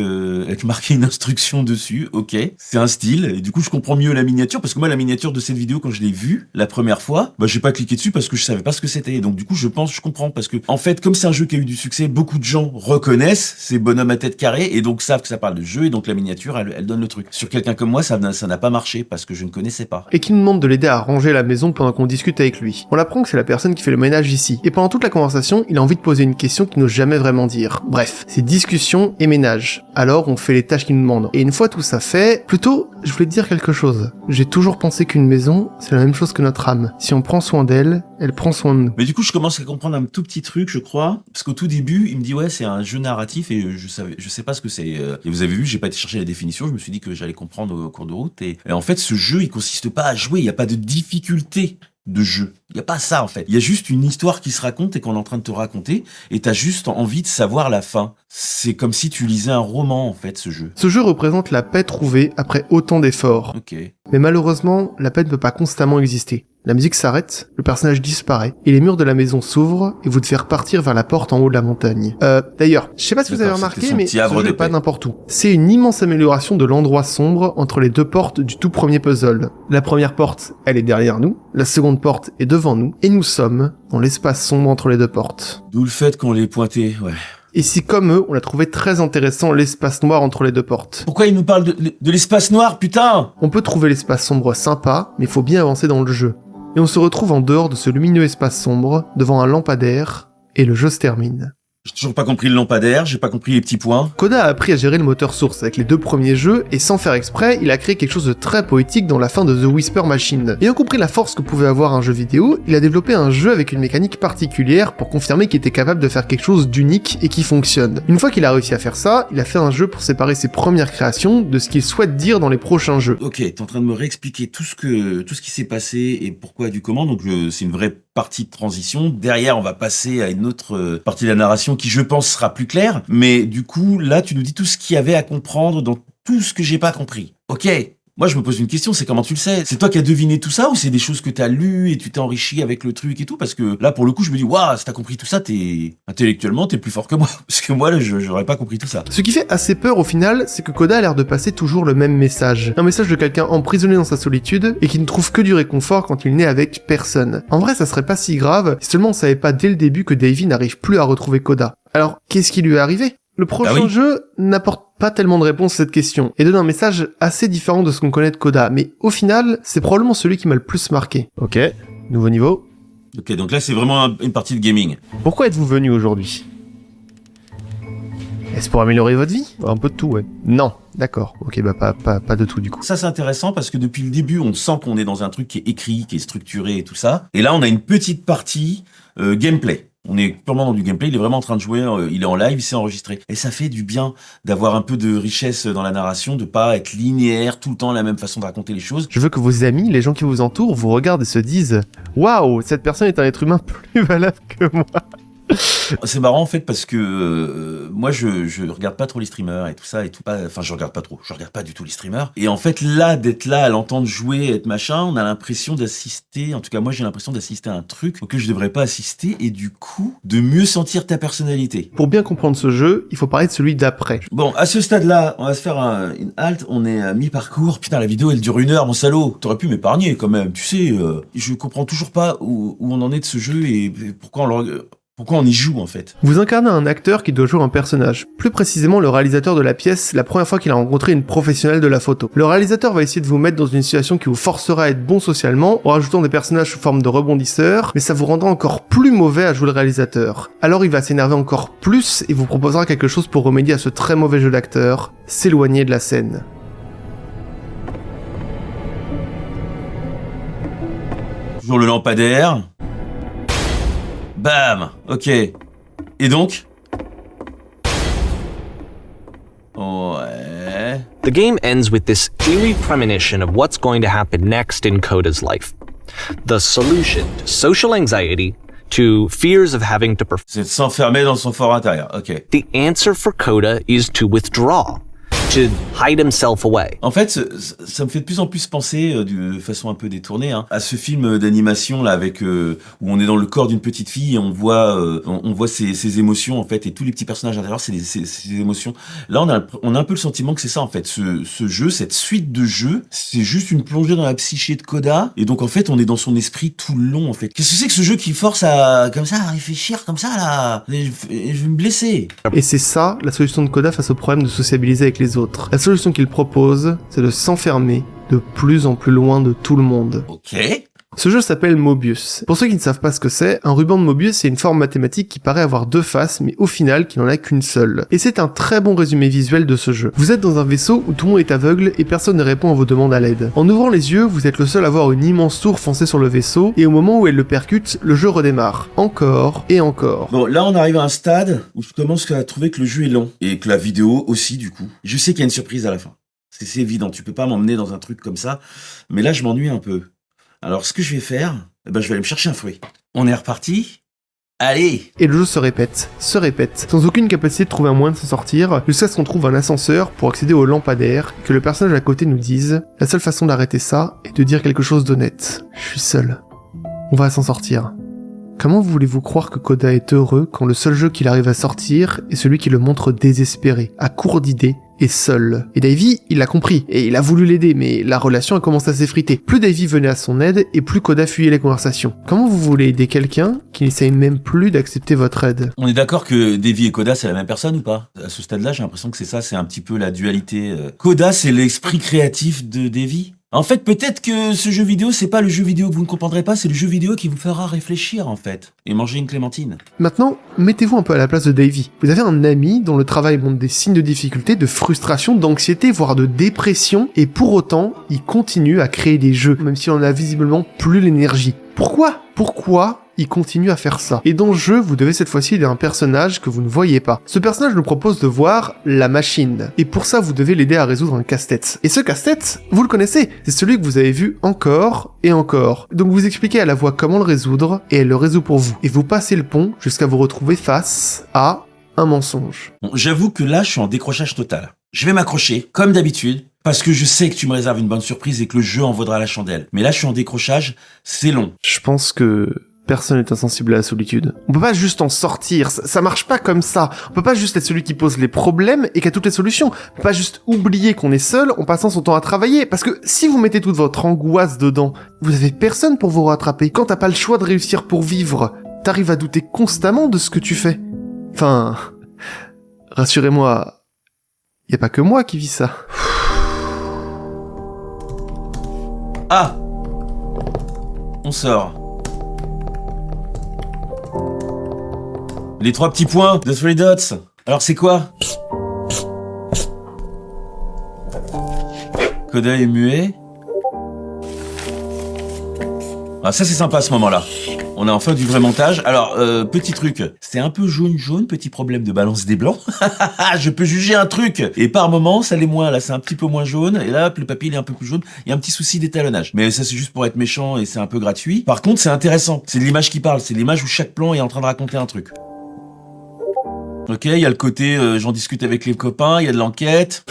[SPEAKER 1] marqué une instruction dessus, ok, c'est un style, et du coup, je comprends mieux la miniature, parce que moi, la miniature de cette vidéo, quand je l'ai vue, la première fois, bah, j'ai pas cliqué dessus parce que je savais pas ce que c'était, et donc du coup, je comprends, parce que, en fait, comme c'est un jeu qui a eu du succès, beaucoup de gens reconnaissent ces bonhommes à tête carrée, et donc savent que ça parle de jeu, et donc la miniature, elle donne le truc. Sur quelqu'un comme moi, ça n'a pas marché, parce que je ne connaissais pas.
[SPEAKER 2] Et qui nous demande de l'aider à ranger la maison pendant qu'on discute avec lui. On apprend que c'est la personne qui fait le ménage ici. Et pendant toute la conversation, il a envie de poser une question qu'il n'ose jamais vraiment dire. Bref, c'est discussion et ménage. Alors on fait les tâches qu'il nous demande. Et une fois tout ça fait, plutôt, je voulais te dire quelque chose. J'ai toujours pensé qu'une maison, c'est la même chose que notre âme. Si on prend soin d'elle, elle prend soin de nous.
[SPEAKER 1] Mais du coup, je commence à comprendre un tout petit truc, je crois, parce qu'au tout début, il me dit ouais, c'est un jeu narratif et je sais pas ce que c'est. Et vous avez vu, j'ai pas été chercher la définition, je me suis dit que j'allais comprendre au cours de route. Et en fait, ce jeu, il consiste pas à jouer, il y a pas de difficulté de jeu. Il y a pas ça en fait. Il y a juste une histoire qui se raconte et qu'on est en train de te raconter et t'as juste envie de savoir la fin. C'est comme si tu lisais un roman en fait, ce jeu.
[SPEAKER 2] Ce jeu représente la paix trouvée après autant d'efforts.
[SPEAKER 1] Ok.
[SPEAKER 2] Mais malheureusement, la paix ne peut pas constamment exister. La musique s'arrête, le personnage disparaît, et les murs de la maison s'ouvrent, et vous devez repartir vers la porte en haut de la montagne. D'ailleurs, je sais pas si vous avez
[SPEAKER 1] D'accord,
[SPEAKER 2] remarqué,
[SPEAKER 1] c'était son
[SPEAKER 2] mais
[SPEAKER 1] petit
[SPEAKER 2] ce
[SPEAKER 1] havre
[SPEAKER 2] jeu
[SPEAKER 1] de
[SPEAKER 2] est pas
[SPEAKER 1] paix.
[SPEAKER 2] n'importe où. C'est une immense amélioration de l'endroit sombre entre les deux portes du tout premier puzzle. La première porte, elle est derrière nous, la seconde porte est devant nous, et nous sommes dans l'espace sombre entre les deux portes.
[SPEAKER 1] D'où le fait qu'on l'ait pointé, ouais.
[SPEAKER 2] Et si comme eux, on a trouvé très intéressant l'espace noir entre les deux portes.
[SPEAKER 1] Pourquoi il nous parle de l'espace noir, putain?
[SPEAKER 2] On peut trouver l'espace sombre sympa, mais il faut bien avancer dans le jeu. Et on se retrouve en dehors de ce lumineux espace sombre, devant un lampadaire, et le jeu se termine.
[SPEAKER 1] J'ai toujours pas compris le lampadaire, j'ai pas compris les petits points.
[SPEAKER 2] Koda a appris à gérer le moteur source avec les deux premiers jeux, et sans faire exprès, il a créé quelque chose de très poétique dans la fin de The Whisper Machine. Ayant compris la force que pouvait avoir un jeu vidéo, il a développé un jeu avec une mécanique particulière pour confirmer qu'il était capable de faire quelque chose d'unique et qui fonctionne. Une fois qu'il a réussi à faire ça, il a fait un jeu pour séparer ses premières créations de ce qu'il souhaite dire dans les prochains jeux.
[SPEAKER 1] Ok, t'es en train de me réexpliquer tout ce qui s'est passé et pourquoi du comment, donc c'est une vraie partie de transition. Derrière, on va passer à une autre partie de la narration qui, je pense, sera plus claire. Mais du coup, là, tu nous dis tout ce qu'il y avait à comprendre dans tout ce que j'ai pas compris. Ok. Moi, je me pose une question, c'est comment tu le sais? C'est toi qui as deviné tout ça ou c'est des choses que t'as lues et tu t'es enrichi avec le truc et tout? Parce que là, pour le coup, je me dis, waouh, si t'as compris tout ça, intellectuellement, t'es plus fort que moi. Parce que moi, là, j'aurais pas compris tout ça.
[SPEAKER 2] Ce qui fait assez peur au final, c'est que Koda a l'air de passer toujours le même message. Un message de quelqu'un emprisonné dans sa solitude et qui ne trouve que du réconfort quand il n'est avec personne. En vrai, ça serait pas si grave si seulement on savait pas dès le début que Davy n'arrive plus à retrouver Koda. Alors, qu'est-ce qui lui est arrivé? Le prochain jeu n'apporte pas tellement de réponse à cette question, et donne un message assez différent de ce qu'on connaît de Koda, mais au final, c'est probablement celui qui m'a le plus marqué. Ok, nouveau niveau.
[SPEAKER 1] Ok, donc là, c'est vraiment une partie de gaming.
[SPEAKER 2] Pourquoi êtes-vous venu aujourd'hui? Est-ce pour améliorer votre vie? Un peu de tout, ouais. Non, d'accord. Ok, bah pas de tout du coup.
[SPEAKER 1] Ça, c'est intéressant parce que depuis le début, on sent qu'on est dans un truc qui est écrit, qui est structuré et tout ça. Et là, on a une petite partie gameplay. On est purement dans du gameplay, il est vraiment en train de jouer, il est en live, il s'est enregistré. Et ça fait du bien d'avoir un peu de richesse dans la narration, de pas être linéaire, tout le temps la même façon de raconter les choses.
[SPEAKER 2] Je veux que vos amis, les gens qui vous entourent, vous regardent et se disent « Waouh, cette personne est un être humain plus valable que moi !»
[SPEAKER 1] C'est marrant en fait parce que moi je regarde pas trop les streamers et tout ça et tout pas. Enfin je regarde pas du tout les streamers. Et en fait là d'être là à l'entendre jouer, être machin, on a l'impression d'assister. En tout cas moi j'ai l'impression d'assister à un truc auquel je devrais pas assister et du coup de mieux sentir ta personnalité.
[SPEAKER 2] Pour bien comprendre ce jeu, il faut parler de celui d'après.
[SPEAKER 1] Bon à ce stade-là, on va se faire une halte. On est à mi-parcours. Putain la vidéo elle dure 1 heure mon salaud. T'aurais pu m'épargner quand même. Tu sais, je comprends toujours pas où on en est de ce jeu et pourquoi on y joue en fait.
[SPEAKER 2] Vous incarnez un acteur qui doit jouer un personnage, plus précisément le réalisateur de la pièce la première fois qu'il a rencontré une professionnelle de la photo. Le réalisateur va essayer de vous mettre dans une situation qui vous forcera à être bon socialement en rajoutant des personnages sous forme de rebondisseurs, mais ça vous rendra encore plus mauvais à jouer le réalisateur. Alors il va s'énerver encore plus et vous proposera quelque chose pour remédier à ce très mauvais jeu d'acteur, s'éloigner de la scène.
[SPEAKER 1] Toujours le lampadaire. Bam. Ok. Et donc ouais.
[SPEAKER 4] The game ends with this eerie premonition of what's going to happen next in Coda's life. The solution to social anxiety, to fears of having to perform.
[SPEAKER 1] C'est de s'enfermer dans son fort intérieur. Ok.
[SPEAKER 4] The answer for Coda is to withdraw, to hide himself away.
[SPEAKER 1] En fait, ça me fait de plus en plus penser, de façon un peu détournée, à ce film d'animation là avec où on est dans le corps d'une petite fille et on voit ses émotions en fait et tous les petits personnages intérieurs, c'est ses émotions. Là, on a un peu le sentiment que c'est ça en fait. Ce jeu, cette suite de jeux, c'est juste une plongée dans la psyché de Coda et donc en fait, on est dans son esprit tout le long en fait. Qu'est-ce que c'est que ce jeu qui force à comme ça à réfléchir comme ça là? Je vais me blesser.
[SPEAKER 2] Et c'est ça la solution de Coda face au problème de sociabiliser avec les autres. La solution qu'il propose, c'est de s'enfermer de plus en plus loin de tout le monde.
[SPEAKER 1] Ok.
[SPEAKER 2] Ce jeu s'appelle Mobius. Pour ceux qui ne savent pas ce que c'est, un ruban de Mobius c'est une forme mathématique qui paraît avoir 2 faces, mais au final qui n'en a qu'une seule. Et c'est un très bon résumé visuel de ce jeu. Vous êtes dans un vaisseau où tout le monde est aveugle et personne ne répond à vos demandes à l'aide. En ouvrant les yeux, vous êtes le seul à voir une immense tour foncer sur le vaisseau, et au moment où elle le percute, le jeu redémarre. Encore et encore.
[SPEAKER 1] Bon, là on arrive à un stade où je commence à trouver que le jeu est long, et que la vidéo aussi du coup. Je sais qu'il y a une surprise à la fin. C'est évident, tu peux pas m'emmener dans un truc comme ça, mais là je m'ennuie un peu. Alors ce que je vais faire, je vais aller me chercher un fruit. On est reparti. Allez!
[SPEAKER 2] Et le jeu se répète, sans aucune capacité de trouver un moyen de s'en sortir, jusqu'à ce qu'on trouve un ascenseur pour accéder au lampadaire, et que le personnage à côté nous dise « La seule façon d'arrêter ça est de dire quelque chose d'honnête. Je suis seul. On va s'en sortir. » Comment voulez-vous croire que Coda est heureux quand le seul jeu qu'il arrive à sortir est celui qui le montre désespéré, à court d'idées et seul? Et Davy, il l'a compris, et il a voulu l'aider, mais la relation a commencé à s'effriter. Plus Davy venait à son aide, et plus Coda fuyait les conversations. Comment vous voulez aider quelqu'un qui n'essaye même plus d'accepter votre aide?
[SPEAKER 1] On est d'accord que Davy et Coda c'est la même personne ou pas? À ce stade-là, j'ai l'impression que c'est ça, c'est un petit peu la dualité. Coda c'est l'esprit créatif de Davy. En fait, peut-être que ce jeu vidéo, c'est pas le jeu vidéo que vous ne comprendrez pas, c'est le jeu vidéo qui vous fera réfléchir, en fait. Et manger une clémentine.
[SPEAKER 2] Maintenant, mettez-vous un peu à la place de Davy. Vous avez un ami dont le travail montre des signes de difficulté, de frustration, d'anxiété, voire de dépression, et pour autant, il continue à créer des jeux, même s'il en a visiblement plus l'énergie. Pourquoi il continue à faire ça? Et dans le jeu, vous devez cette fois-ci aider un personnage que vous ne voyez pas. Ce personnage nous propose de voir la machine. Et pour ça, vous devez l'aider à résoudre un casse-tête. Et ce casse-tête, vous le connaissez, c'est celui que vous avez vu encore et encore. Donc vous expliquez à la voix comment le résoudre, et elle le résout pour vous. Et vous passez le pont jusqu'à vous retrouver face à un mensonge.
[SPEAKER 1] Bon, j'avoue que là, je suis en décrochage total. Je vais m'accrocher, comme d'habitude, parce que je sais que tu me réserves une bonne surprise et que le jeu en vaudra la chandelle. Mais là, je suis en décrochage, c'est long.
[SPEAKER 2] Je pense que personne n'est insensible à la solitude. On peut pas juste en sortir, ça marche pas comme ça. On peut pas juste être celui qui pose les problèmes et qui a toutes les solutions. On peut pas juste oublier qu'on est seul en passant son temps à travailler, parce que si vous mettez toute votre angoisse dedans, vous avez personne pour vous rattraper. Quand t'as pas le choix de réussir pour vivre, t'arrives à douter constamment de ce que tu fais. Enfin, rassurez-moi, y a pas que moi qui vis ça.
[SPEAKER 1] Ah! On sort. Les 3 petits points de Three Dots. Alors c'est quoi? Coda est muet. Ah ça c'est sympa à ce moment-là. On a enfin du vrai montage. Alors, petit truc, c'est un peu jaune, petit problème de balance des blancs. Je peux juger un truc. Et par moment, ça l'est moins. Là, c'est un petit peu moins jaune. Et là, le papier, il est un peu plus jaune. Il y a un petit souci d'étalonnage. Mais ça, c'est juste pour être méchant et c'est un peu gratuit. Par contre, c'est intéressant. C'est de l'image qui parle. C'est l'image où chaque plan est en train de raconter un truc. Ok, il y a le côté j'en discute avec les copains, il y a de l'enquête.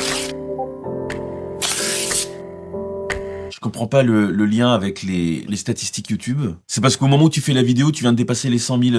[SPEAKER 1] Je comprends pas le lien avec les statistiques YouTube. C'est parce qu'au moment où tu fais la vidéo, tu viens de dépasser les 100 000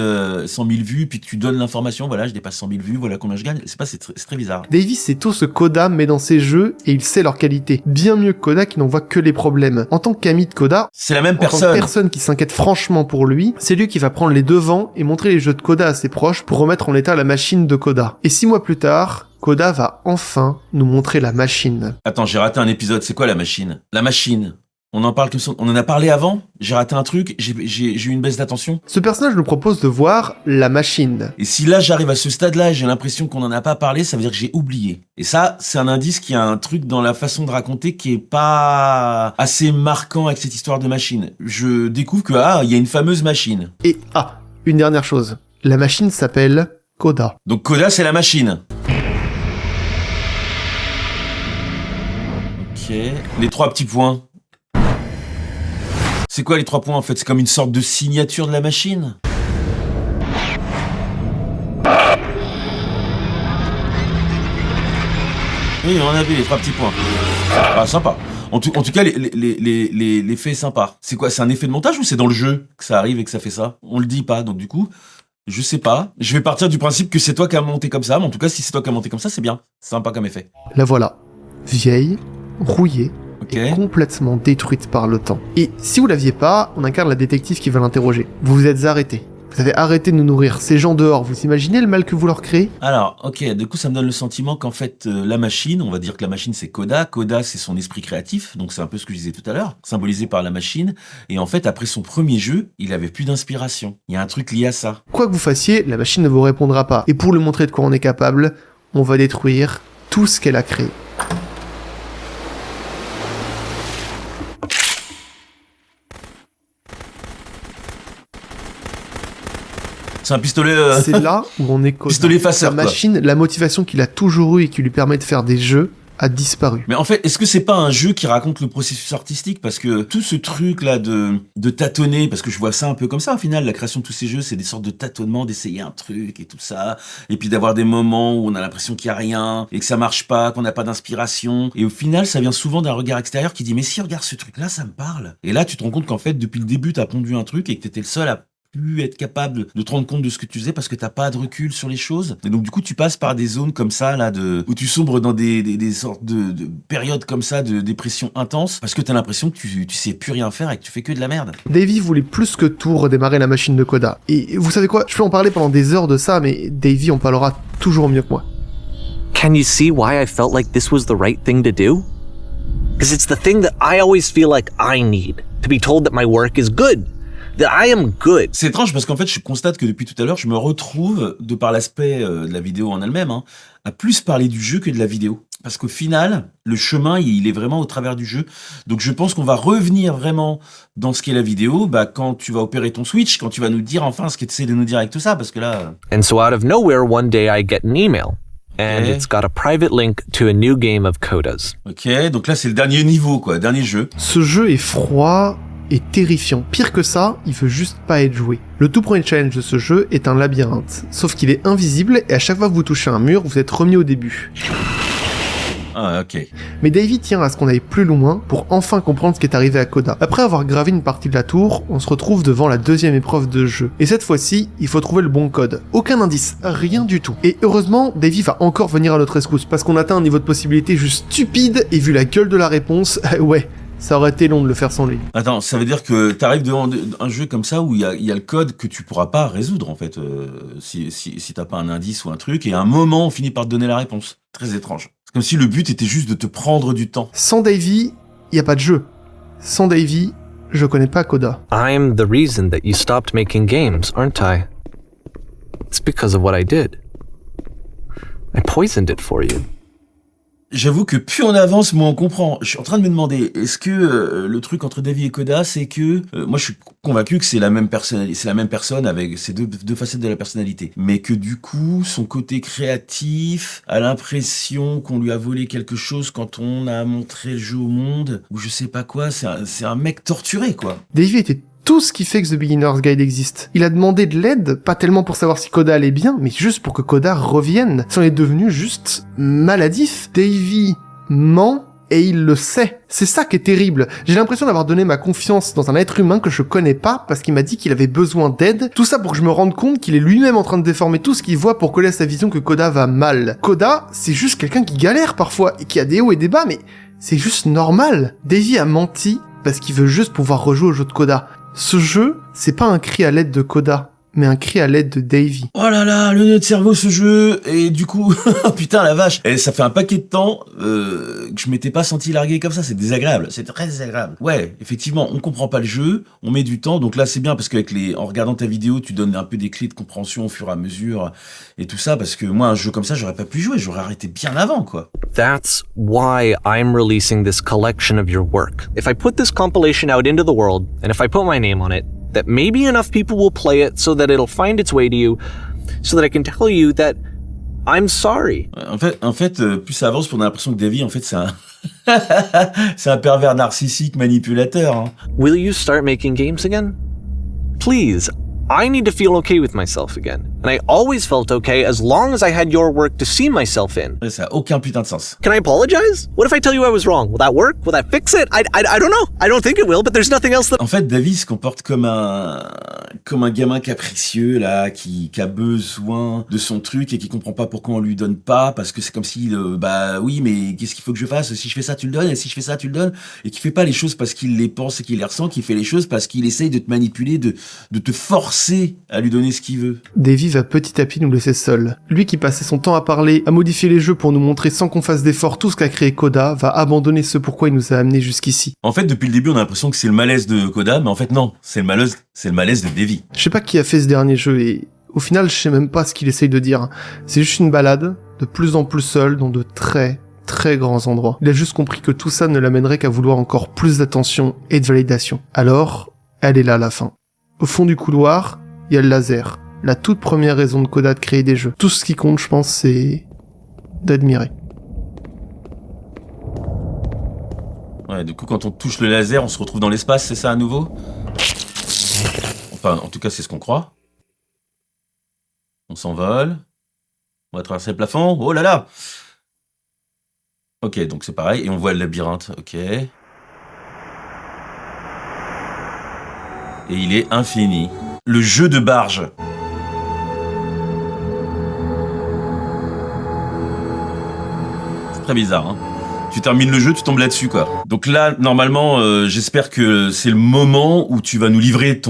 [SPEAKER 1] vues, puis que tu donnes l'information, voilà, je dépasse 100 000 vues, voilà combien je gagne. C'est très bizarre.
[SPEAKER 2] Davey sait tout ce Koda met dans ses jeux et il sait leur qualité. Bien mieux que Koda qui n'en voit que les problèmes. En tant qu'ami de Koda,
[SPEAKER 1] C'est la même
[SPEAKER 2] en tant que
[SPEAKER 1] personne.
[SPEAKER 2] personne qui s'inquiète franchement pour lui, c'est lui qui va prendre les devants et montrer les jeux de Koda à ses proches pour remettre en état la machine de Koda. Et 6 mois plus tard, Koda va enfin nous montrer la machine.
[SPEAKER 1] Attends, j'ai raté un épisode. C'est quoi la machine? La machine. On en parle comme ça. On en a parlé avant. J'ai raté un truc. J'ai eu une baisse d'attention.
[SPEAKER 2] Ce personnage nous propose de voir la machine.
[SPEAKER 1] Et si là j'arrive à ce stade-là, et j'ai l'impression qu'on en a pas parlé, ça veut dire que j'ai oublié. Et ça, c'est un indice qu'il y a un truc dans la façon de raconter qui est pas assez marquant avec cette histoire de machine. Je découvre que il y a une fameuse machine.
[SPEAKER 2] Et une dernière chose. La machine s'appelle Koda.
[SPEAKER 1] Donc Koda, c'est la machine. Ok. Les 3 petits points. C'est quoi les 3 points en fait? C'est comme une sorte de signature de la machine? Oui, on avait les 3 petits points. Ah, sympa. En tout cas, l'effet est sympa. C'est quoi? C'est un effet de montage ou c'est dans le jeu que ça arrive et que ça fait ça? On le dit pas, donc du coup, je sais pas. Je vais partir du principe que c'est toi qui as monté comme ça, mais en tout cas, si c'est toi qui as monté comme ça, c'est bien. C'est sympa comme effet.
[SPEAKER 2] La voilà. Vieille, rouillée,
[SPEAKER 1] Ok.
[SPEAKER 2] et complètement détruite par le temps. Et si vous l'aviez pas, on incarne la détective qui va l'interroger. Vous vous êtes arrêté. Vous avez arrêté de nous nourrir. Ces gens dehors, vous imaginez le mal que vous leur créez?
[SPEAKER 1] Alors, ok, du coup, ça me donne le sentiment qu'en fait, la machine, on va dire que la machine, c'est Koda. Koda, c'est son esprit créatif, donc c'est un peu ce que je disais tout à l'heure, symbolisé par la machine. Et en fait, après son premier jeu, il avait plus d'inspiration. Il y a un truc lié à ça.
[SPEAKER 2] Quoi que vous fassiez, la machine ne vous répondra pas. Et pour lui montrer de quoi on est capable, on va détruire tout ce qu'elle a créé.
[SPEAKER 1] C'est un pistolet...
[SPEAKER 2] C'est là où on est Koda.
[SPEAKER 1] Pistolet faceur,
[SPEAKER 2] La
[SPEAKER 1] quoi.
[SPEAKER 2] machine, la motivation qu'il a toujours eue et qui lui permet de faire des jeux, a disparu.
[SPEAKER 1] Mais en fait, est-ce que c'est pas un jeu qui raconte le processus artistique? Parce que tout ce truc-là de tâtonner, parce que je vois ça un peu comme ça, au final, la création de tous ces jeux, c'est des sortes de tâtonnements, d'essayer un truc et tout ça, et puis d'avoir des moments où on a l'impression qu'il y a rien, et que ça marche pas, qu'on n'a pas d'inspiration, et au final, ça vient souvent d'un regard extérieur qui dit, mais si, regarde ce truc-là, ça me parle. Et là, tu te rends compte qu'en fait, depuis le début, t'as pondu un truc et que t'étais le seul à plus être capable de te rendre compte de ce que tu faisais parce que t'as pas de recul sur les choses. Et donc du coup tu passes par des zones comme ça là où tu sombres dans des sortes de périodes comme ça de dépression intense parce que t'as l'impression que tu sais plus rien faire et que tu fais que de la merde.
[SPEAKER 2] Davey voulait plus que tout redémarrer la machine de Koda. Et vous savez quoi? Je peux en parler pendant des heures de ça, mais Davey en parlera toujours mieux que moi.
[SPEAKER 4] Can you see why I felt like this was the right thing to do? Because it's the thing that I always feel like I need, to be told that my work is good, that I am good.
[SPEAKER 1] C'est étrange parce qu'en fait je constate que depuis tout à l'heure je me retrouve, de par l'aspect de la vidéo en elle-même, à plus parler du jeu que de la vidéo. Parce qu'au final, le chemin, il est vraiment au travers du jeu. Donc je pense qu'on va revenir vraiment dans ce qu'est la vidéo, quand tu vas opérer ton Switch, quand tu vas nous dire enfin ce que tu essaies de nous dire avec tout ça, parce que là...
[SPEAKER 4] And so out of nowhere, one day I get an email. And
[SPEAKER 1] Okay.
[SPEAKER 4] it's got a private link to a new game of Koda's.
[SPEAKER 1] Ok, donc là c'est le dernier niveau, quoi, dernier jeu.
[SPEAKER 2] Ce jeu est froid et terrifiant. Pire que ça, il veut juste pas être joué. Le tout premier challenge de ce jeu est un labyrinthe. Sauf qu'il est invisible et à chaque fois que vous touchez un mur, vous êtes remis au début.
[SPEAKER 1] Ah, ok.
[SPEAKER 2] Mais Davey tient à ce qu'on aille plus loin pour enfin comprendre ce qui est arrivé à Koda. Après avoir gravi une partie de la tour, on se retrouve devant la deuxième épreuve de jeu. Et cette fois-ci, il faut trouver le bon code. Aucun indice, rien du tout. Et heureusement, Davey va encore venir à notre rescousse, parce qu'on atteint un niveau de possibilité juste stupide, et vu la gueule de la réponse, ouais, ça aurait été long de le faire sans lui.
[SPEAKER 1] Attends, ça veut dire que t'arrives devant un jeu comme ça où il y a le code que tu pourras pas résoudre en fait, si t'as pas un indice ou un truc, et à un moment on finit par te donner la réponse. Très étrange. C'est comme si le but était juste de te prendre du temps.
[SPEAKER 2] Sans Davey, y a pas de jeu. Sans Davey, je connais pas Koda.
[SPEAKER 4] I'm the reason that you stopped making games, aren't I? It's because of what I did. I poisoned it for you.
[SPEAKER 1] J'avoue que plus on avance, moins on comprend. Je suis en train de me demander, est-ce que le truc entre Davey et Koda, c'est que moi je suis convaincu que c'est la même personne avec ces deux facettes de la personnalité, mais que du coup son côté créatif a l'impression qu'on lui a volé quelque chose quand on a montré le jeu au monde, ou je sais pas quoi. C'est un mec torturé quoi.
[SPEAKER 2] Davey était tout ce qui fait que The Beginner's Guide existe. Il a demandé de l'aide, pas tellement pour savoir si Koda allait bien, mais juste pour que Koda revienne. Si on est devenu juste maladif. Davy ment et il le sait. C'est ça qui est terrible. J'ai l'impression d'avoir donné ma confiance dans un être humain que je connais pas parce qu'il m'a dit qu'il avait besoin d'aide. Tout ça pour que je me rende compte qu'il est lui-même en train de déformer tout ce qu'il voit pour coller à sa vision que Koda va mal. Koda, c'est juste quelqu'un qui galère parfois et qui a des hauts et des bas, mais c'est juste normal. Davy a menti parce qu'il veut juste pouvoir rejouer au jeu de Koda. Ce jeu, c'est pas un cri à l'aide de Koda, mais un cri à l'aide de Davy.
[SPEAKER 1] Oh là là, le nœud de cerveau ce jeu, et du coup, putain la vache, et ça fait un paquet de temps que je m'étais pas senti largué comme ça, c'est désagréable, c'est très désagréable. Ouais, effectivement, on comprend pas le jeu, on met du temps, donc là c'est bien parce qu'avec en regardant ta vidéo, tu donnes un peu des clés de compréhension au fur et à mesure, et tout ça, parce que moi un jeu comme ça, j'aurais pas pu jouer, j'aurais arrêté bien avant, quoi.
[SPEAKER 4] That's why I'm releasing this collection of your work. If I put this compilation out into the world, and if I put my name on it, that maybe enough people will play it so that it'll find its way to you, so that I can tell you that I'm sorry.
[SPEAKER 1] En fait, plus ça avance, on a l'impression que Davy, en fait, c'est un... c'est un pervers narcissique manipulateur. Hein.
[SPEAKER 4] Will you start making games again? Please. I need to feel okay with myself again. And I always felt okay as long as I had your work to see myself in.
[SPEAKER 1] Ça a aucun putain de sens.
[SPEAKER 4] Can I apologize? What if I tell you I was wrong? Will that work? Will that fix it? I don't know. I don't think it will, but there's nothing else that...
[SPEAKER 1] En fait, Davy se comporte comme un gamin capricieux, là, qui a besoin de son truc et qui comprend pas pourquoi on lui donne pas, parce que c'est comme si, bah oui, mais qu'est-ce qu'il faut que je fasse? Si je fais ça, tu le donnes, et si je fais ça, tu le donnes. Et qui fait pas les choses parce qu'il les pense et qu'il les ressent, qui fait les choses parce qu'il essaye de te manipuler, de te forcer à lui donner ce qu'il veut.
[SPEAKER 2] Davy va petit à petit nous laisser seuls. Lui qui passait son temps à parler, à modifier les jeux pour nous montrer sans qu'on fasse d'efforts tout ce qu'a créé Koda, va abandonner ce pourquoi il nous a amenés jusqu'ici.
[SPEAKER 1] En fait, depuis le début, on a l'impression que c'est le malaise de Koda, mais en fait non, c'est le malaise de Davy.
[SPEAKER 2] Je sais pas qui a fait ce dernier jeu et au final, je sais même pas ce qu'il essaye de dire. C'est juste une balade, de plus en plus seul, dans de très grands endroits. Il a juste compris que tout ça ne l'amènerait qu'à vouloir encore plus d'attention et de validation. Alors, elle est là à la fin. Au fond du couloir, il y a le laser. La toute première raison de Koda de créer des jeux. Tout ce qui compte, je pense, c'est d'admirer.
[SPEAKER 1] Ouais, du coup, quand on touche le laser, on se retrouve dans l'espace, c'est ça à nouveau? Enfin, en tout cas, c'est ce qu'on croit. On s'envole. On va traverser le plafond. Oh là là! Ok, donc c'est pareil. Et on voit le labyrinthe. Ok. Et il est infini. Le jeu de barge. C'est très bizarre, hein. Tu termines le jeu, tu tombes là-dessus, quoi. Donc là, normalement, j'espère que c'est le moment où tu vas nous livrer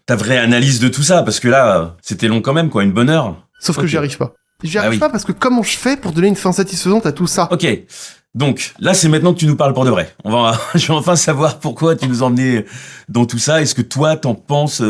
[SPEAKER 1] ta vraie analyse de tout ça, parce que là, c'était long quand même, quoi, une bonne heure.
[SPEAKER 2] Sauf que
[SPEAKER 1] Ok.
[SPEAKER 2] j'y arrive pas. J'y arrive
[SPEAKER 1] oui.
[SPEAKER 2] pas parce que comment je fais pour donner une fin satisfaisante à tout ça?
[SPEAKER 1] Ok, donc là, c'est maintenant que tu nous parles pour de vrai. Je vais enfin savoir pourquoi tu nous emmenais dans tout ça, et ce que toi, t'en penses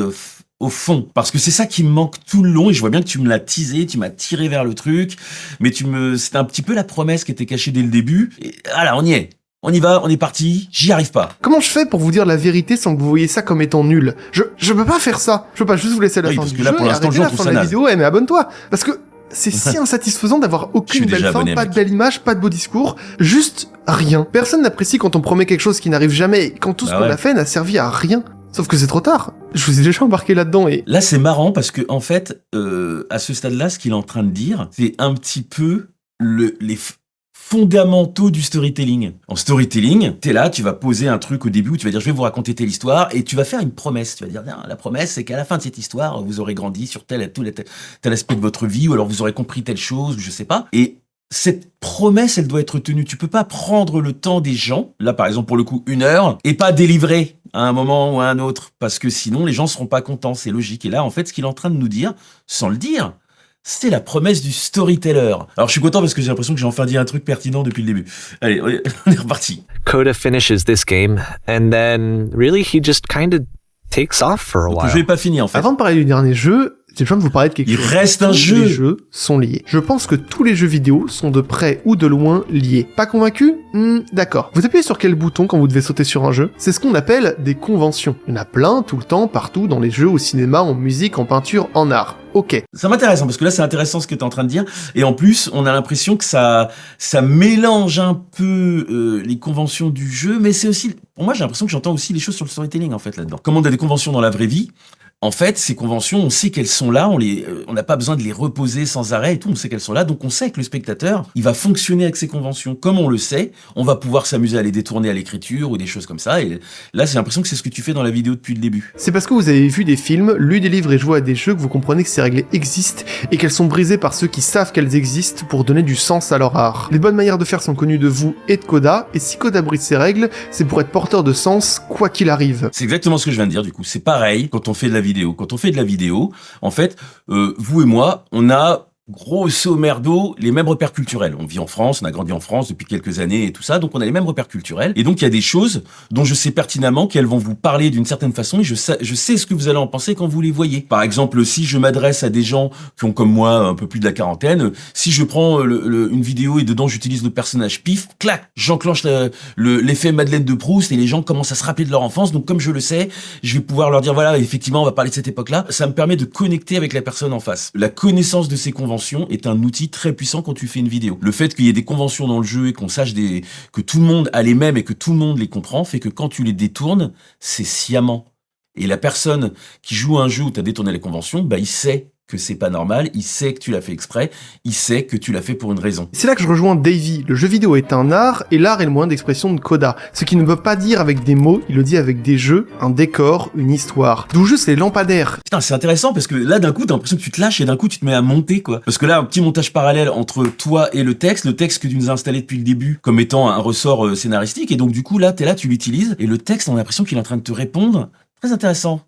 [SPEAKER 1] au fond. Parce que c'est ça qui me manque tout le long, et je vois bien que tu me l'as teasé, tu m'as tiré vers le truc, mais c'était un petit peu la promesse qui était cachée dès le début. Et voilà, on y est. On y va, on est parti, j'y arrive pas.
[SPEAKER 2] Comment je fais pour vous dire la vérité sans que vous voyez ça comme étant nul? Je peux pas faire ça. Je peux pas juste vous laisser la
[SPEAKER 1] Oui,
[SPEAKER 2] fin
[SPEAKER 1] parce
[SPEAKER 2] du
[SPEAKER 1] que là,
[SPEAKER 2] jeu
[SPEAKER 1] pour
[SPEAKER 2] et
[SPEAKER 1] l'instant,
[SPEAKER 2] arrêter
[SPEAKER 1] le jeu,
[SPEAKER 2] la
[SPEAKER 1] on trouve
[SPEAKER 2] fin
[SPEAKER 1] ça
[SPEAKER 2] de la
[SPEAKER 1] naze.
[SPEAKER 2] vidéo. Ouais, mais abonne-toi. Parce que c'est si insatisfaisant d'avoir aucune
[SPEAKER 1] suis
[SPEAKER 2] belle
[SPEAKER 1] déjà
[SPEAKER 2] fin,
[SPEAKER 1] abonné,
[SPEAKER 2] pas
[SPEAKER 1] mec.
[SPEAKER 2] de belle image, pas de beau discours, juste rien. Personne n'apprécie quand on promet quelque chose qui n'arrive jamais et quand tout ce
[SPEAKER 1] Bah
[SPEAKER 2] qu'on
[SPEAKER 1] ouais.
[SPEAKER 2] a fait n'a servi à rien. Sauf que c'est trop tard. Je vous ai déjà embarqué là-dedans et...
[SPEAKER 1] Là, c'est marrant parce que, en fait, à ce stade-là, ce qu'il est en train de dire, c'est un petit peu les fondamentaux du storytelling. En storytelling, t'es là, tu vas poser un truc au début où tu vas dire je vais vous raconter telle histoire et tu vas faire une promesse. Tu vas dire la promesse c'est qu'à la fin de cette histoire, vous aurez grandi sur tel aspect de votre vie ou alors vous aurez compris telle chose ou je sais pas. Et cette promesse, elle doit être tenue. Tu peux pas prendre le temps des gens, là par exemple pour le coup 1 heure, et pas délivrer à un moment ou à un autre, parce que sinon les gens seront pas contents, c'est logique. Et là en fait ce qu'il est en train de nous dire, sans le dire, c'est la promesse du storyteller. Alors je suis content parce que j'ai l'impression que j'ai enfin dit un truc pertinent depuis le début. Allez, on est reparti.
[SPEAKER 4] Koda finishes this game, and then really he just kind of takes off for a
[SPEAKER 1] Donc, le
[SPEAKER 4] while.
[SPEAKER 1] jeu est pas fini en fait.
[SPEAKER 2] Avant de parler du dernier jeu, j'ai besoin de vous parler de quelque
[SPEAKER 1] Il
[SPEAKER 2] chose.
[SPEAKER 1] reste un
[SPEAKER 2] Tous
[SPEAKER 1] jeu.
[SPEAKER 2] les jeux sont liés. Je pense que tous les jeux vidéo sont de près ou de loin liés. Pas convaincu? D'accord. Vous appuyez sur quel bouton quand vous devez sauter sur un jeu? C'est ce qu'on appelle des conventions. Il y en a plein, tout le temps, partout, dans les jeux, au cinéma, en musique, en peinture, en art. ok.
[SPEAKER 1] Ça m'intéresse, hein, parce que là, c'est intéressant ce que tu es en train de dire. Et en plus, on a l'impression que ça mélange un peu les conventions du jeu, mais c'est aussi... Pour moi, j'ai l'impression que j'entends aussi les choses sur le storytelling, en fait, là-dedans. Comme on a des conventions dans la vraie vie, en fait, ces conventions, on sait qu'elles sont là, on n'a pas besoin de les reposer sans arrêt et tout, on sait qu'elles sont là, donc on sait que le spectateur, il va fonctionner avec ces conventions. Comme on le sait, on va pouvoir s'amuser à les détourner à l'écriture ou des choses comme ça, et là, j'ai l'impression que c'est ce que tu fais dans la vidéo depuis le début.
[SPEAKER 2] C'est parce que vous avez vu des films, lu des livres et joué à des jeux que vous comprenez que ces règles existent et qu'elles sont brisées par ceux qui savent qu'elles existent pour donner du sens à leur art. Les bonnes manières de faire sont connues de vous et de Koda, et si Koda brise ces règles, c'est pour être porteur de sens, quoi qu'il arrive.
[SPEAKER 1] C'est exactement ce que je viens de dire, du coup. C'est pareil quand on fait de la vidéo. Quand on fait de la vidéo, en fait, vous et moi, on a grosso merdo les mêmes repères culturels. On vit en France, on a grandi en France depuis quelques années et tout ça, donc on a les mêmes repères culturels. Et donc il y a des choses dont je sais pertinemment qu'elles vont vous parler d'une certaine façon et je sais ce que vous allez en penser quand vous les voyez. Par exemple, si je m'adresse à des gens qui ont comme moi un peu plus de la quarantaine, si je prends une vidéo et dedans j'utilise le personnage pif, clac, j'enclenche l'effet Madeleine de Proust et les gens commencent à se rappeler de leur enfance. Donc comme je le sais, je vais pouvoir leur dire voilà, effectivement, on va parler de cette époque-là. Ça me permet de connecter avec la personne en face. La connaissance de ces conventions est un outil très puissant quand tu fais une vidéo. Le fait qu'il y ait des conventions dans le jeu et qu'on sache que tout le monde a les mêmes et que tout le monde les comprend fait que quand tu les détournes, c'est sciemment. Et la personne qui joue à un jeu où tu as détourné les conventions, bah il sait que c'est pas normal, il sait que tu l'as fait exprès, il sait que tu l'as fait pour une raison.
[SPEAKER 2] C'est là que je rejoins Davey. Le jeu vidéo est un art, et l'art est le moyen d'expression de Koda. Ce qu'il ne peut pas dire avec des mots, il le dit avec des jeux, un décor, une histoire. D'où juste les lampadaires.
[SPEAKER 1] Putain, c'est intéressant parce que là, d'un coup, t'as l'impression que tu te lâches et d'un coup, tu te mets à monter, quoi. Parce que là, un petit montage parallèle entre toi et le texte que tu nous as installé depuis le début comme étant un ressort scénaristique, et donc du coup, là, t'es là, tu l'utilises, et le texte, on a l'impression qu'il est en train de te répondre. Très intéressant.